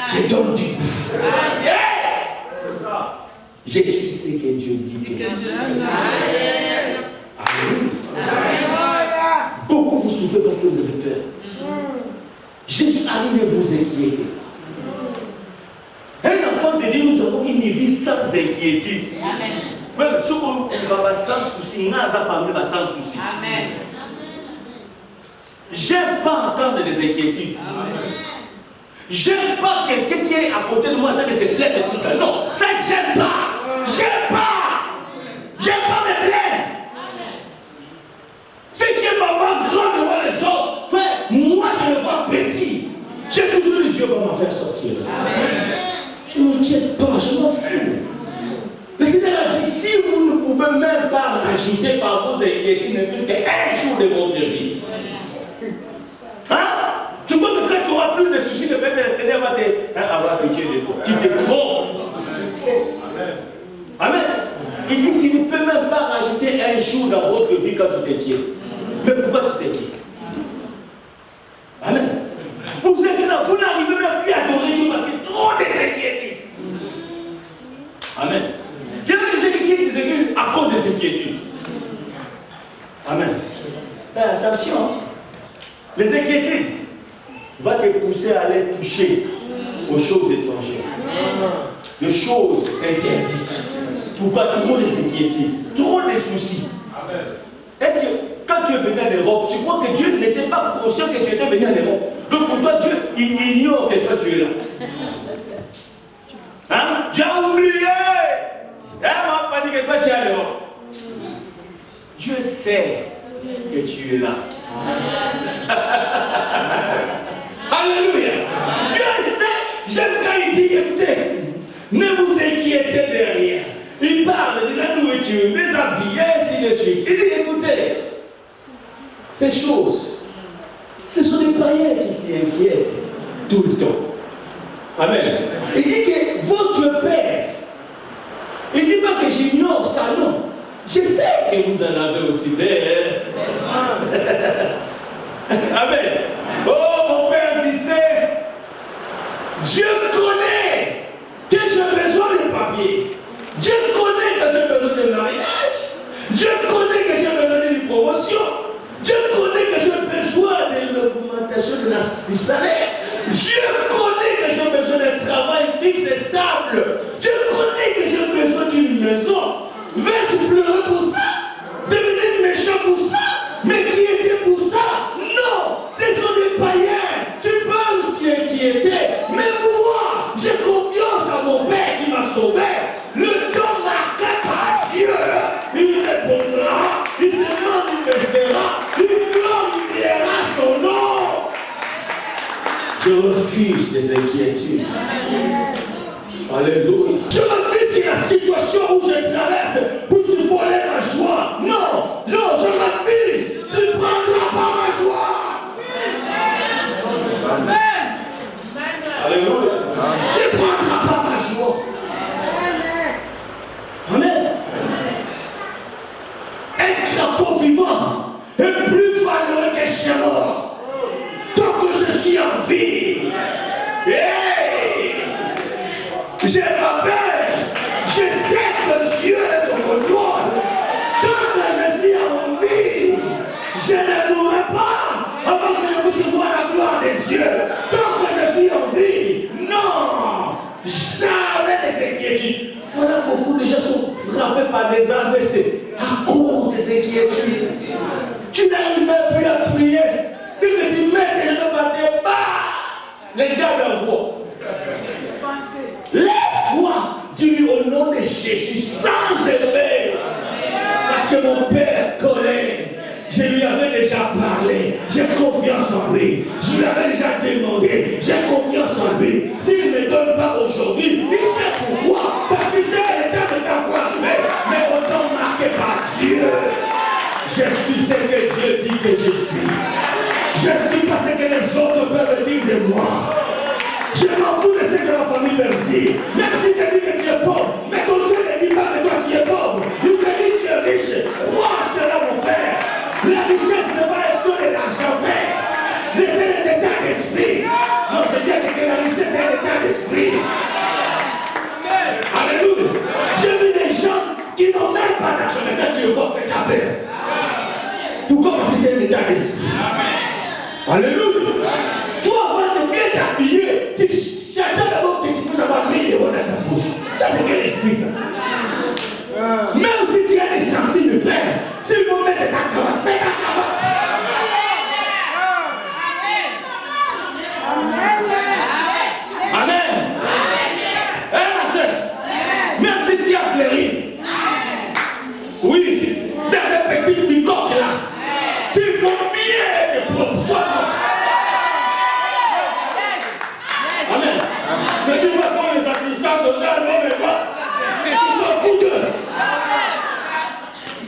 Je donne du goût. C'est ça. Je suis ce que Dieu dit que je suis. Alléluia. Beaucoup vous souffrez parce que vous avez peur. Jésus arrive et vous inquiétez. Un enfant de Dieu, nous avons une vie sans inquiétude. Amen. Même si on va sans souci, on a parlé sans souci. Amen. J'aime pas entendre des inquiétudes. J'aime pas quelqu'un qui est à côté de moi en train de se plaindre tout le temps. Non, ça j'aime pas. J'aime pas. J'aime pas me plaindre. Ce qui est pas grand devant les autres, frère, moi je le vois petit. J'ai toujours dit Dieu va m'en faire sortir. Amen. Je ne m'inquiète pas, je m'en fous. Le Seigneur a dit, si vous ne pouvez même pas rajouter par vos inquiétudes, ne plus qu'un jour de votre vie. Hein? Tu vois que quand tu n'auras plus de soucis, de fait que le Seigneur va avoir pitié de toi. Tu te trompes. Amen. Il dit, tu ne peux même pas rajouter un jour dans votre vie quand tu t'inquiètes. Mais pourquoi tu t'inquiètes? Amen. Vous êtes là, vous n'arrivez même plus à adorer Dieu parce qu'il y a trop d'inquiétudes. Amen. Il y a des gens qui des églises à cause des inquiétudes. Amen. Mais attention. Les inquiétudes vont te pousser à aller toucher aux choses étrangères, de choses interdites. Pourquoi trop les inquiétudes, trop les soucis? Est-ce que quand tu es venu en Europe, tu crois que Dieu n'était pas conscient que tu étais venu en Europe? Donc pour toi, Dieu, il ignore que toi tu es là. Hein? Dieu a oublié. Il m'a pas dit que toi tu es en Europe. Dieu sait que tu es là. Alléluia. Dieu sait. J'aime quand il dit, écoutez, ne vous inquiétez de rien. Il parle de la nourriture, des habits, et ainsi de suite. Il dit, écoutez, ces choses, ce sont des païens qui s'y inquiètent tout le temps. Amen. Il dit que votre Père, il ne dit pas que j'ignore ça, non. Je sais que vous en avez aussi des. Amen. Oh, mon Père disait, Dieu connaît que j'ai besoin de papier. Dieu connaît que j'ai besoin de mariage. Dieu connaît que j'ai besoin d'une promotion. Dieu connaît que j'ai besoin de l'augmentation du salaire. Dieu connaît que j'ai besoin d'un travail fixe et stable. Dieu connaît que j'ai besoin d'une maison. Vais-je pleurer pour ça? Devenir méchant pour ça? Mais qui était pour ça? Non, ce sont des païens qui peuvent s'y inquiéter. Mais moi, j'ai confiance à mon Père qui m'a sauvé. Le temps marqué par Dieu, il répondra, il se manifestera, il glorifiera son nom. Je refuse des inquiétudes. Alléluia. Je refuse que la situation où je traverse puisse voler ma joie. Non, non, je refuse. Tu ne prendras pas ma joie. Amen. Alléluia. Tu ne prendras pas ma joie. Amen. Un crapaud vivant est plus valeureux qu'un chien mort. Tant que je suis en vie. Hey! J'ai pas peur. Je sais que Dieu est au contrôle. Tant que je suis en vie, je ne mourrai pas avant que je puisse voir la gloire de Dieu. Tant que je suis en vie, non, jamais les inquiétudes. Voilà, beaucoup de gens sont frappés par des AVC à cause des inquiétudes. Tu n'arrives même plus à prier. Dès que tu mets tes jambes à tes pas, les diables envoient. Lève-toi, dis-lui au nom de Jésus, sans élever. Parce que mon Père connaît. Je lui avais déjà parlé. J'ai confiance en lui. Je lui avais déjà demandé. J'ai confiance en lui. S'il ne me donne pas aujourd'hui, il sait pourquoi. Parce qu'il sait que l'état de ta quoi arriver. Mais autant marqué par Dieu. Je suis ce que Dieu dit que je suis. Je suis pas ce que les autres peuvent dire de moi. Je m'en fous de ce que la famille peut me dire. Même si tu dis que tu es pauvre, mais ton Dieu ne dit pas que toi tu es pauvre. Il te dit que tu es riche. Crois cela, mon frère. La richesse n'est pas une chose de l'argent, frère. C'est un état d'esprit. Non, je dis que la richesse est un état d'esprit. Alléluia. J'ai vu des gens qui n'ont même pas d'argent, mais quand tu le vois, tu as peur. Pourquoi? Parce que c'est un état d'esprit. Alléluia. Toi, avant de bien t'habiller, tu attends d'abord que tu puisses avoir 1000 € dans ta bouche. Ça, c'est quel esprit, ça? Même si tu as des centimes, frère, s'il faut mettre ta cravate, mets ta cravate. Amen. Hein, ma soeur? Même si tu as fleuri, oui, dans cette petite bicoque là, s'il faut bien te propre, sois propre. Amen. Ne dis pas qu'on les assistances aux gens, non, mais quoi? Tu t'en fous d'eux.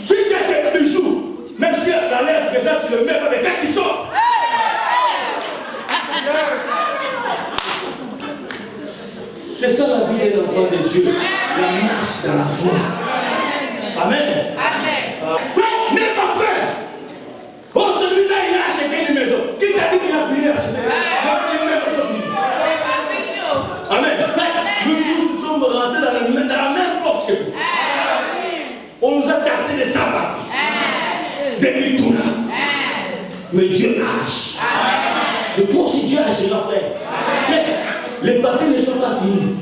Si tu as tes bijoux, même si la lèvre présente, tu le mets pas, mais quand ils sortent. C'est ça la vie de l'enfant de Dieu. La marche dans la foi. Amen. Frère, n'aie pas peur. Oh, celui-là, il a acheté une maison. Qui t'a dit qu'il a fini d'acheter une maison? Amen. Nous tous nous sommes rentrés dans la même porte que vous. On nous a taxé de sabbat. Des tout là. Mais Dieu agit. Mais toi aussi, Dieu agira, frère. Frère, les papiers ne sont pas finis.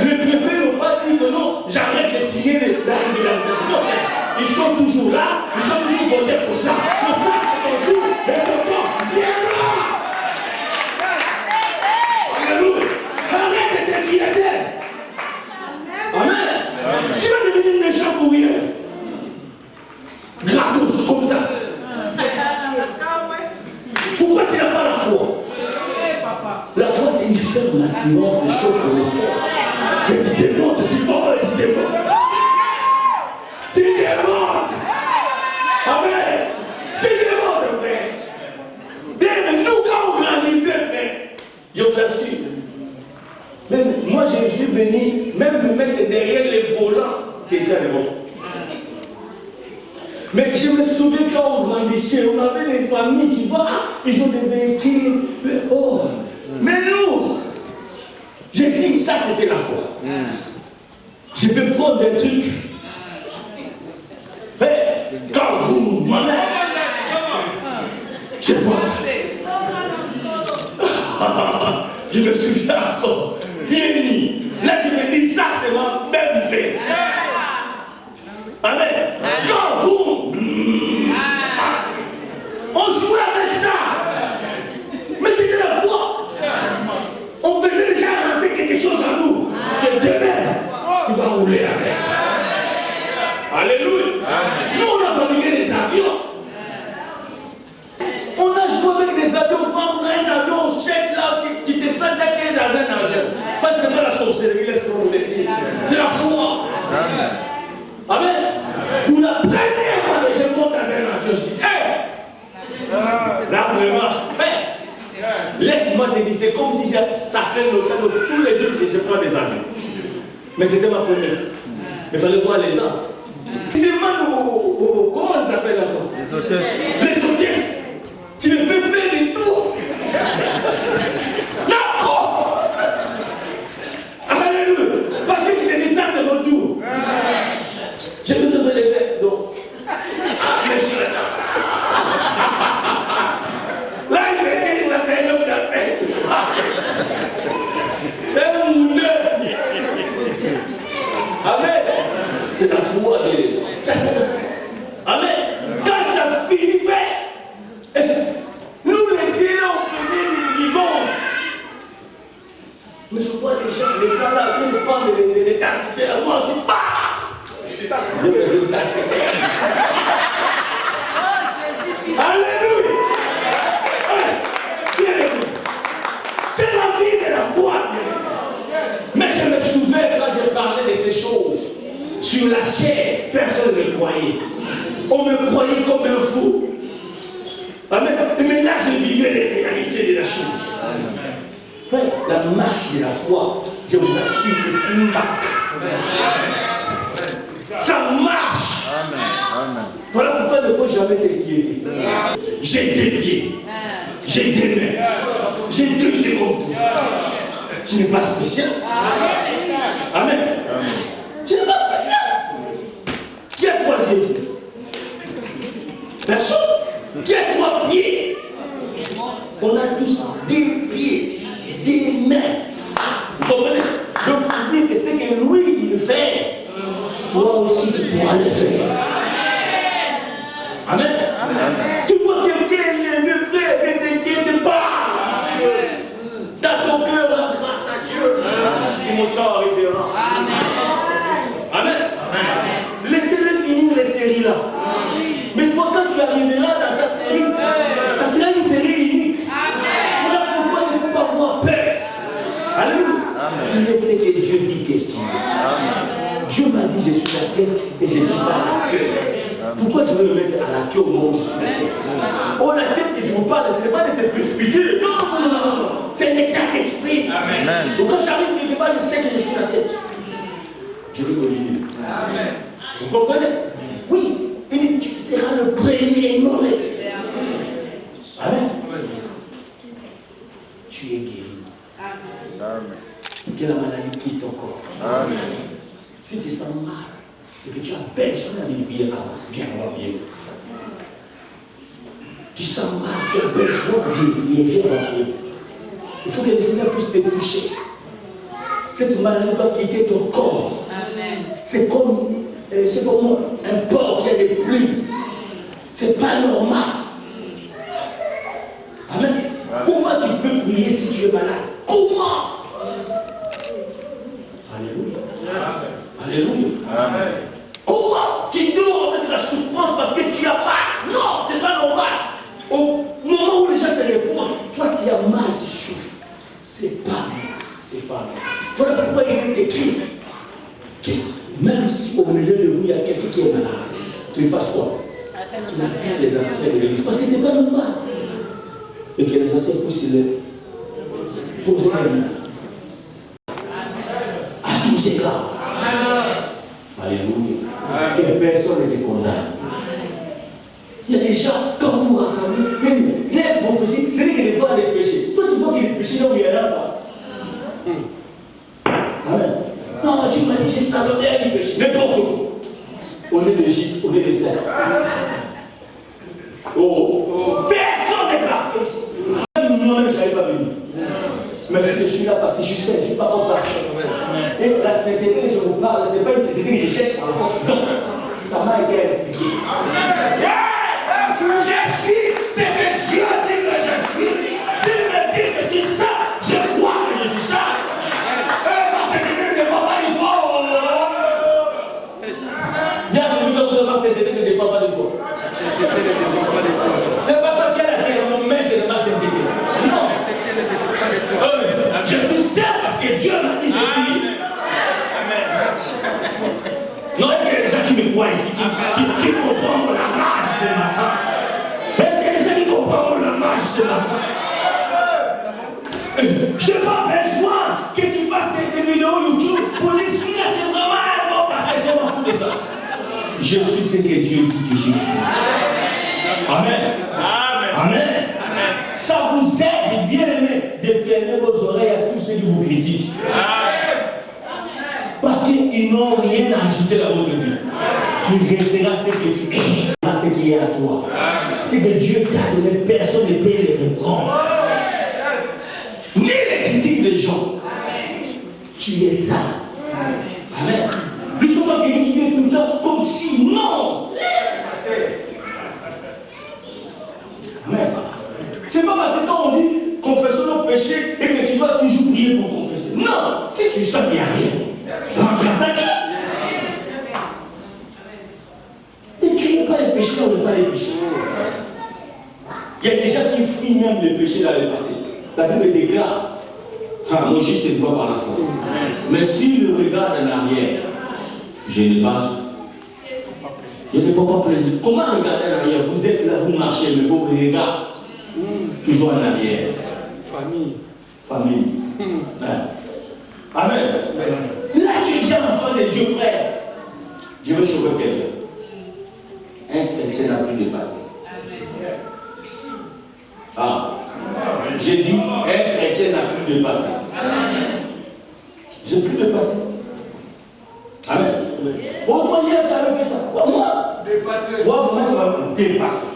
Les préfets n'ont pas dit que non, j'arrête de signer la régularisation. Non, frère, ils sont toujours là, ils sont toujours votés pour ça. Mais ça, c'est ton jour, et ton temps viendra. Alléluia. Arrête de t'inquiéter. Amen. Tu vas devenir méchant pour rien. Gratos comme ça. Pourquoi tu n'as pas la foi? La foi, c'est une ferme assurance des choses qu'on espère. Mais tu démontes, tu vas, tu démontes. Tu démontes. Amen. Tu démontes, frère. Bien, mais nous, quand on grandissait, frère, je vous assure. Même moi, je suis venu, même me mettre derrière les volants, c'est ça le bon. Mais je me souviens quand on grandissait, on avait des familles, tu vois, ils ont des véhicules. Oh. Mais nous, j'ai dit, ça c'était la foi. Je peux prendre des trucs. Mais quand vous, moi-même, je pense. Je me souviens encore. Bien mis. Là, je me dis, ça c'est ma même fait. Amen. Quand vous, on jouait avec ça. Mais c'était la foi. On faisait déjà rentrer quelque chose en nous. Et demain, tu vas rouler avec. Alléluia. Nous, on a fabriqué des avions. On a joué avec des avions, vendre un avion, on jette là, tu te sens déjà dans un avion. Parce que c'est pas la sorcellerie, laisse-moi vous le dire. C'est la foi. Amen. Amen. Pour la première fois que je monte dans un avion, je dis, hé! Là, vraiment, laisse-moi te dire, c'est comme si ça fait longtemps que tous les jours que je prends des avions. Mais c'était ma première fois. Mais il fallait voir l'aisance. Tu demandes comment on s'appelle là-bas? Les hôtesses. Les hôtesses. Tu me fais faire des tours. D'accord. Alléluia. Parce que tu te dis ça, c'est mon tour. Je me demande les verres. Non. Ah, monsieur. Là, il s'est dit, ça c'est un homme d'affaires. C'est un mouneur. Amen. C'est la foi. Ça, c'est la foi. Amen. Quand ça finit, nous les délais, on venait des vivants. Mais je vois les gens, les gars là, qui me parlent des tasses de terre. Moi aussi, bah! Je vais faire une tasse de terre. Alléluia! C'est la vie de la foi. Mais je me souviens quand je parlais de ces choses. Sur la chair, personne ne me croyait. On me croyait comme un fou. Amen. Mais là, je vivais les réalités de la chose. Frère, la marche de la foi, je vous assure que c'est une marque. Ça marche. Amen. Voilà pourquoi il ne faut jamais t'inquiéter. J'ai des pieds. J'ai des mains. J'ai 2 secondes. Tu n'es pas spécial. Amen. Tu n'es pas spécial. Qui a 3 yeux? Personne. Qui a 3 pieds? On a tous des pieds, des mains. Vous comprenez? Donc vous dites que c'est que lui il fait, toi aussi tu pourras le faire. Amen. Tu vois quelqu'un, il est mieux frère, ne t'inquiète pas. Dans ton cœur, grâce à Dieu, et mon temps arrivera. Amen. Laissez-le finir les séries là. Mais toi, quand tu arriveras dans ta série, ça sera une série unique. Voilà pourquoi il ne faut pas avoir peur. Alléluia. Tu sais que Dieu dit que tu es. Dieu m'a dit je suis la tête et je ne suis pas la queue. Pourquoi je veux me mettre à la queue au moment où je suis la tête? Oh, la tête que je vous parle, ce n'est pas de se précipiter. Non. C'est un état d'esprit. Donc quand j'arrive quelque part, je sais que je suis la tête. Je veux dominer. Vous comprenez? Oui. Et tu seras le premier et non le dernier. Amen. Tu es guéri. Que la maladie quitte ton corps. Amen. Si tu sens mal et que tu as besoin d'une prière, avance. Viens, on va bien. Tu sens mal, tu as besoin de prier, viens prier. Il faut que le Seigneur puisse te toucher. Cette maladie doit quitter ton corps. C'est comme un porc qui a des plumes. C'est pas normal. Amen. Comment tu peux prier si tu es malade? Comment? Alléluia. Alléluia. Amen. Comment tu dors avec la souffrance parce que tu as mal? Non, c'est pas normal. Au moment où les gens se reposent, toi tu as mal, tu souffres. C'est pas bien. C'est pas bien. Voilà pourquoi il est écrit que même si au milieu de vous il y a quelqu'un qui est malade, tu fasses quoi? Qu'il appelle les anciens de l'église. Parce que c'est pas normal. Et que les anciens puissent les poser les mains. À tous égards. Alléluia. Que personne ne te condamne. Il y a des gens, quand vous vous rassemblez, les prophéties, c'est que des fois il y a des péchés. Toi tu vois qu'il y a des péchés là où il y en a pas. Amen. Non, tu m'as dit, j'ai ça, il y a des péchés. N'importe où. On est des gistes, on est des saints. Oh, personne n'est parfait ici. Même moi-même, je n'allais pas venir. Mais je suis là parce que je suis saint, je ne suis pas encore parfait. Et la sainteté, je vous parle, ce n'est pas une sainteté que je cherche par la force. Non, ça m'a été impliqué. Je suis, c'est que Dieu dit que je suis. S'il me dit que je suis ça, je crois que je suis ça. Ma sainteté ne dépend pas de toi. Bien celui qui ma sainteté ne dépend pas de toi. C'est pas toi qui as la thermomètre de ma sainteté. Non. Je suis saint parce que Dieu m'a dit je suis. Non, est-ce qu'il y a des gens qui me croient ici, qui comprennent mon langage ce matin? Est-ce qu'il y a des gens qui comprennent mon langage ce matin? Je n'ai pas besoin que tu fasses des vidéos YouTube pour les suivre, c'est vraiment un bon passage, je m'en fous de ça. Je suis ce que Dieu dit que je suis. Amen. Amen. Amen. Ça vous aide, bien aimé, de fermer vos oreilles à tous ceux qui vous critiquent. Parce qu'ils n'ont rien à ajouter dans votre vie. Tu resteras ce que tu es, ce qui est à toi. Ce que Dieu t'a donné, personne ne peut les reprendre. Ni les critiques des gens. Tu es ça. Amen. Ils sont pas quelqu'un qui vient tout le temps comme si non. Amen. C'est pas parce que quand on dit confessons nos péchés et que tu dois toujours prier pour confesser. Non, si tu sens qu'il n'y a rien, rentre ça qui. Ne criez pas les péchés, on ne pas les péchés. Il y a des gens qui fuient même les péchés dans le passé. La Bible déclare, mon juste est droit par la foi. Mais s'il regarde en arrière, je ne prends pas plaisir. Comment regarder en arrière? Vous êtes là, vous marchez, mais vos regards toujours en arrière. Famille. Amen. Là, tu es déjà enfant de Dieu, frère. Je veux choquer quelqu'un. Un chrétien n'a plus de passé. Ah. J'ai dit, un chrétien n'a plus de passé. J'ai plus de passé. Amen. Oh, toi, hier, tu avais fait ça. Moi, dépassé. Toi, vraiment, tu vas me dépasser.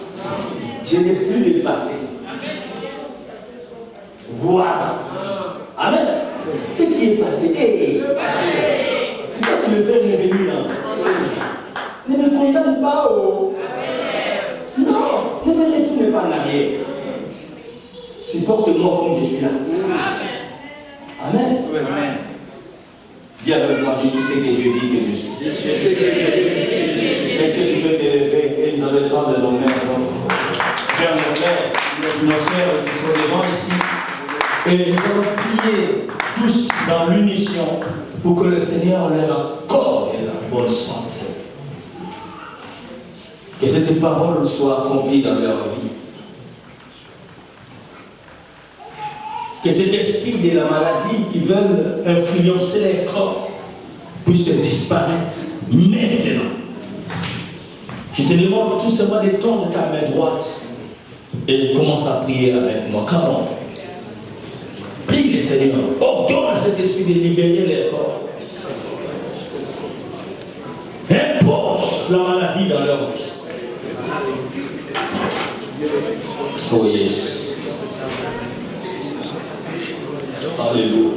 Je n'ai plus de passé. Voilà. Amen. Ce qui est passé. Pourquoi tu le fais revenir là? Ne me condamne pas. Oh. Non, ne me retourne pas en arrière. Supporte-moi comme je suis là. Amen. Amen. Dis avec moi, je suis ce que Dieu dit que je suis. Est-ce que tu peux t'élever et nous avons le temps de nos mères, vers nos frères, nos sœurs qui sont devant ici. Et nous allons prier tous dans l'unition pour que le Seigneur leur accorde la bonne santé. Que cette parole soit accomplie dans leur vie. Que cet esprit de la maladie qui veulent influencer les corps puisse disparaître maintenant. Je te demande tout simplement de tendre ta main droite et commence à prier avec moi. Comment? Prie le Seigneur. Ordonne à cet esprit de libérer les corps. Impose la maladie dans leur vie. Oh yes. Alléluia.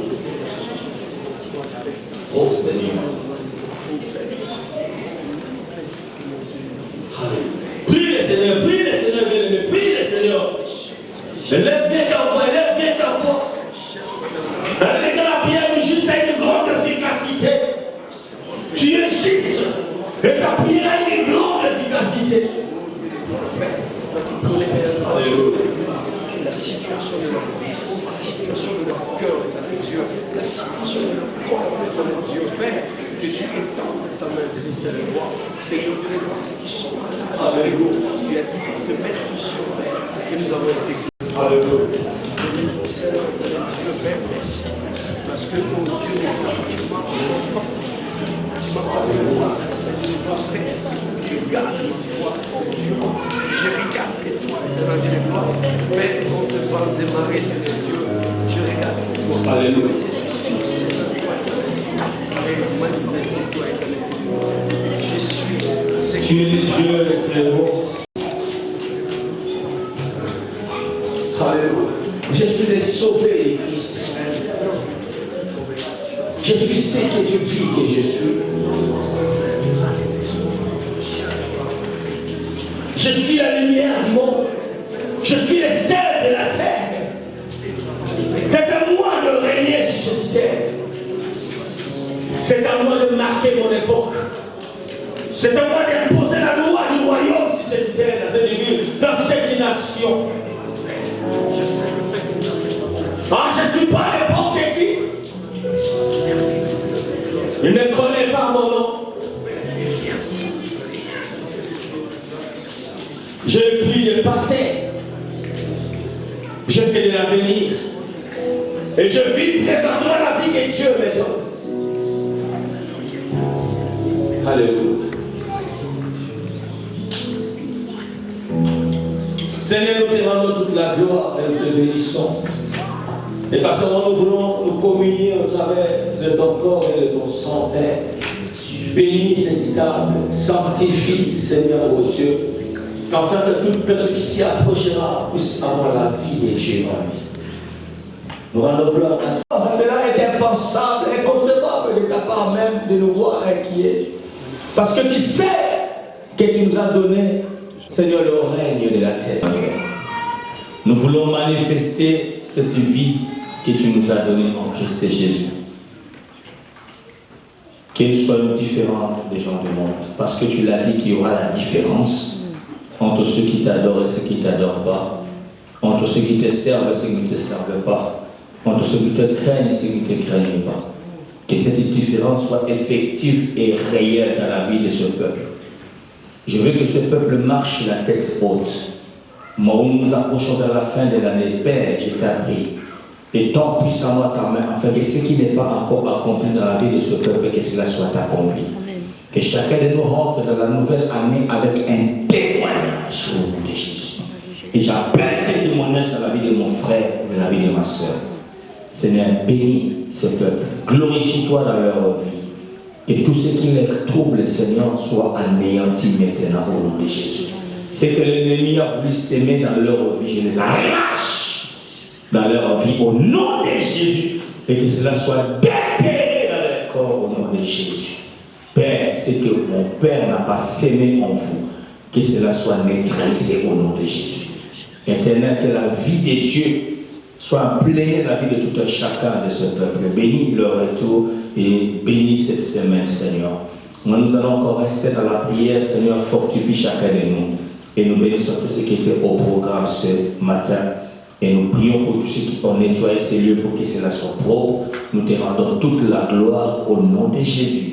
Oh Seigneur. Alléluia. Prie le Seigneur, bien-aimé, prie le Seigneur. Lève bien ta voix, lève bien ta voix. Avec la prière du juste a une grande efficacité. Tu es juste et ta prière a une grande efficacité. Alléluia. La situation de leur vie, la situation de leur cœur est avec Dieu, la situation de leur corps est avec Dieu. Père, que tu étendes ta main de les voir. Seigneur, Dieu, les voir, ceux qui sont là avec nous. Tu as dit de mettre sur Père, que nous avons été. Alléluia. Seigneur, Dieu, Père, merci. Parce que mon Dieu, tu m'as conforté. Tu m'as conforté. Seigneur, Père, je garde ma foi en Dieu. Je regarde que toi, dans les gloires. Père, quand te fasse démarrer, Seigneur Dieu, je regarde toi. Alléluia. Je suis. Tu es le Dieu très haut. Alléluia. Je suis le sauveur de Christ. Je suis ce que tu dis que je suis. Je suis la lumière du monde. Je suis le sel de la terre. C'est à moi de régner sur cette terre. C'est à moi de marquer mon époque. C'est à moi d'imposer la loi du royaume sur cette terre, dans cette ville, dans cette nation. Ah, je ne suis pas n'importe qui. Il ne connaît pas mon nom. Je prie de passé. Je fais de l'avenir. Et je vis présentement la vie que Dieu me donne. Alléluia. Seigneur, nous te rendons toute la gloire et nous te bénissons. Et parce que nous voulons nous communier au travers de ton corps et de ton sang, Père. Bénis cette table, sanctifie, Seigneur, ô Dieu. Qu'enfin que toute personne qui s'y approchera puisse avoir la vie de Dieu en lui. Nous rendons gloire à toi. Cela est impensable, inconcevable de ta part même de nous voir inquiets. Parce que tu sais que tu nous as donné, Seigneur, le règne de la terre. Nous voulons manifester cette vie que tu nous as donnée en Christ Jésus. Qu'elle soit différente des gens du monde. Parce que tu l'as dit qu'il y aura la différence entre ceux qui t'adorent et ceux qui ne t'adorent pas, entre ceux qui te servent et ceux qui ne te servent pas, entre ceux qui te craignent et ceux qui ne te craignent pas. Que cette différence soit effective et réelle dans la vie de ce peuple. Je veux que ce peuple marche la tête haute. Moi, où nous nous approchons vers la fin de l'année, Père, je t'en prie, étends puissamment ta main afin que ce qui n'est pas encore accompli dans la vie de ce peuple, que cela soit accompli. Que chacun de nous rentre dans la nouvelle année avec un témoignage au nom de Jésus. Et j'appelle ce témoignage dans la vie de mon frère et dans la vie de ma soeur. Seigneur, bénis ce peuple. Glorifie-toi dans leur vie. Que tout ce qui les trouble, Seigneur, soit anéanti maintenant au nom de Jésus. C'est que l'ennemi a voulu s'aimer dans leur vie. Je les arrache dans leur vie au nom de Jésus. Et que cela soit déterré dans leur corps au nom de Jésus. Père, c'est que mon Père n'a pas sémé en vous, que cela soit neutralisé au nom de Jésus. Éternel, que la vie de Dieu soit imprégnée dans la vie de tout un chacun de ce peuple. Bénis leur retour et bénis cette semaine, Seigneur. Nous allons encore rester dans la prière, Seigneur, fortifie chacun de nous. Et nous bénissons tous ceux qui étaient au programme ce matin. Et nous prions pour tous ceux qui ont nettoyé ces lieux pour que cela soit propre. Nous te rendons toute la gloire au nom de Jésus.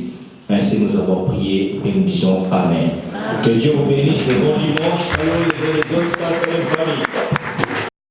Ainsi nous avons prié et nous disons Amen. Que Dieu vous bénisse et bon dimanche. Salut les autres, partenaires, famille.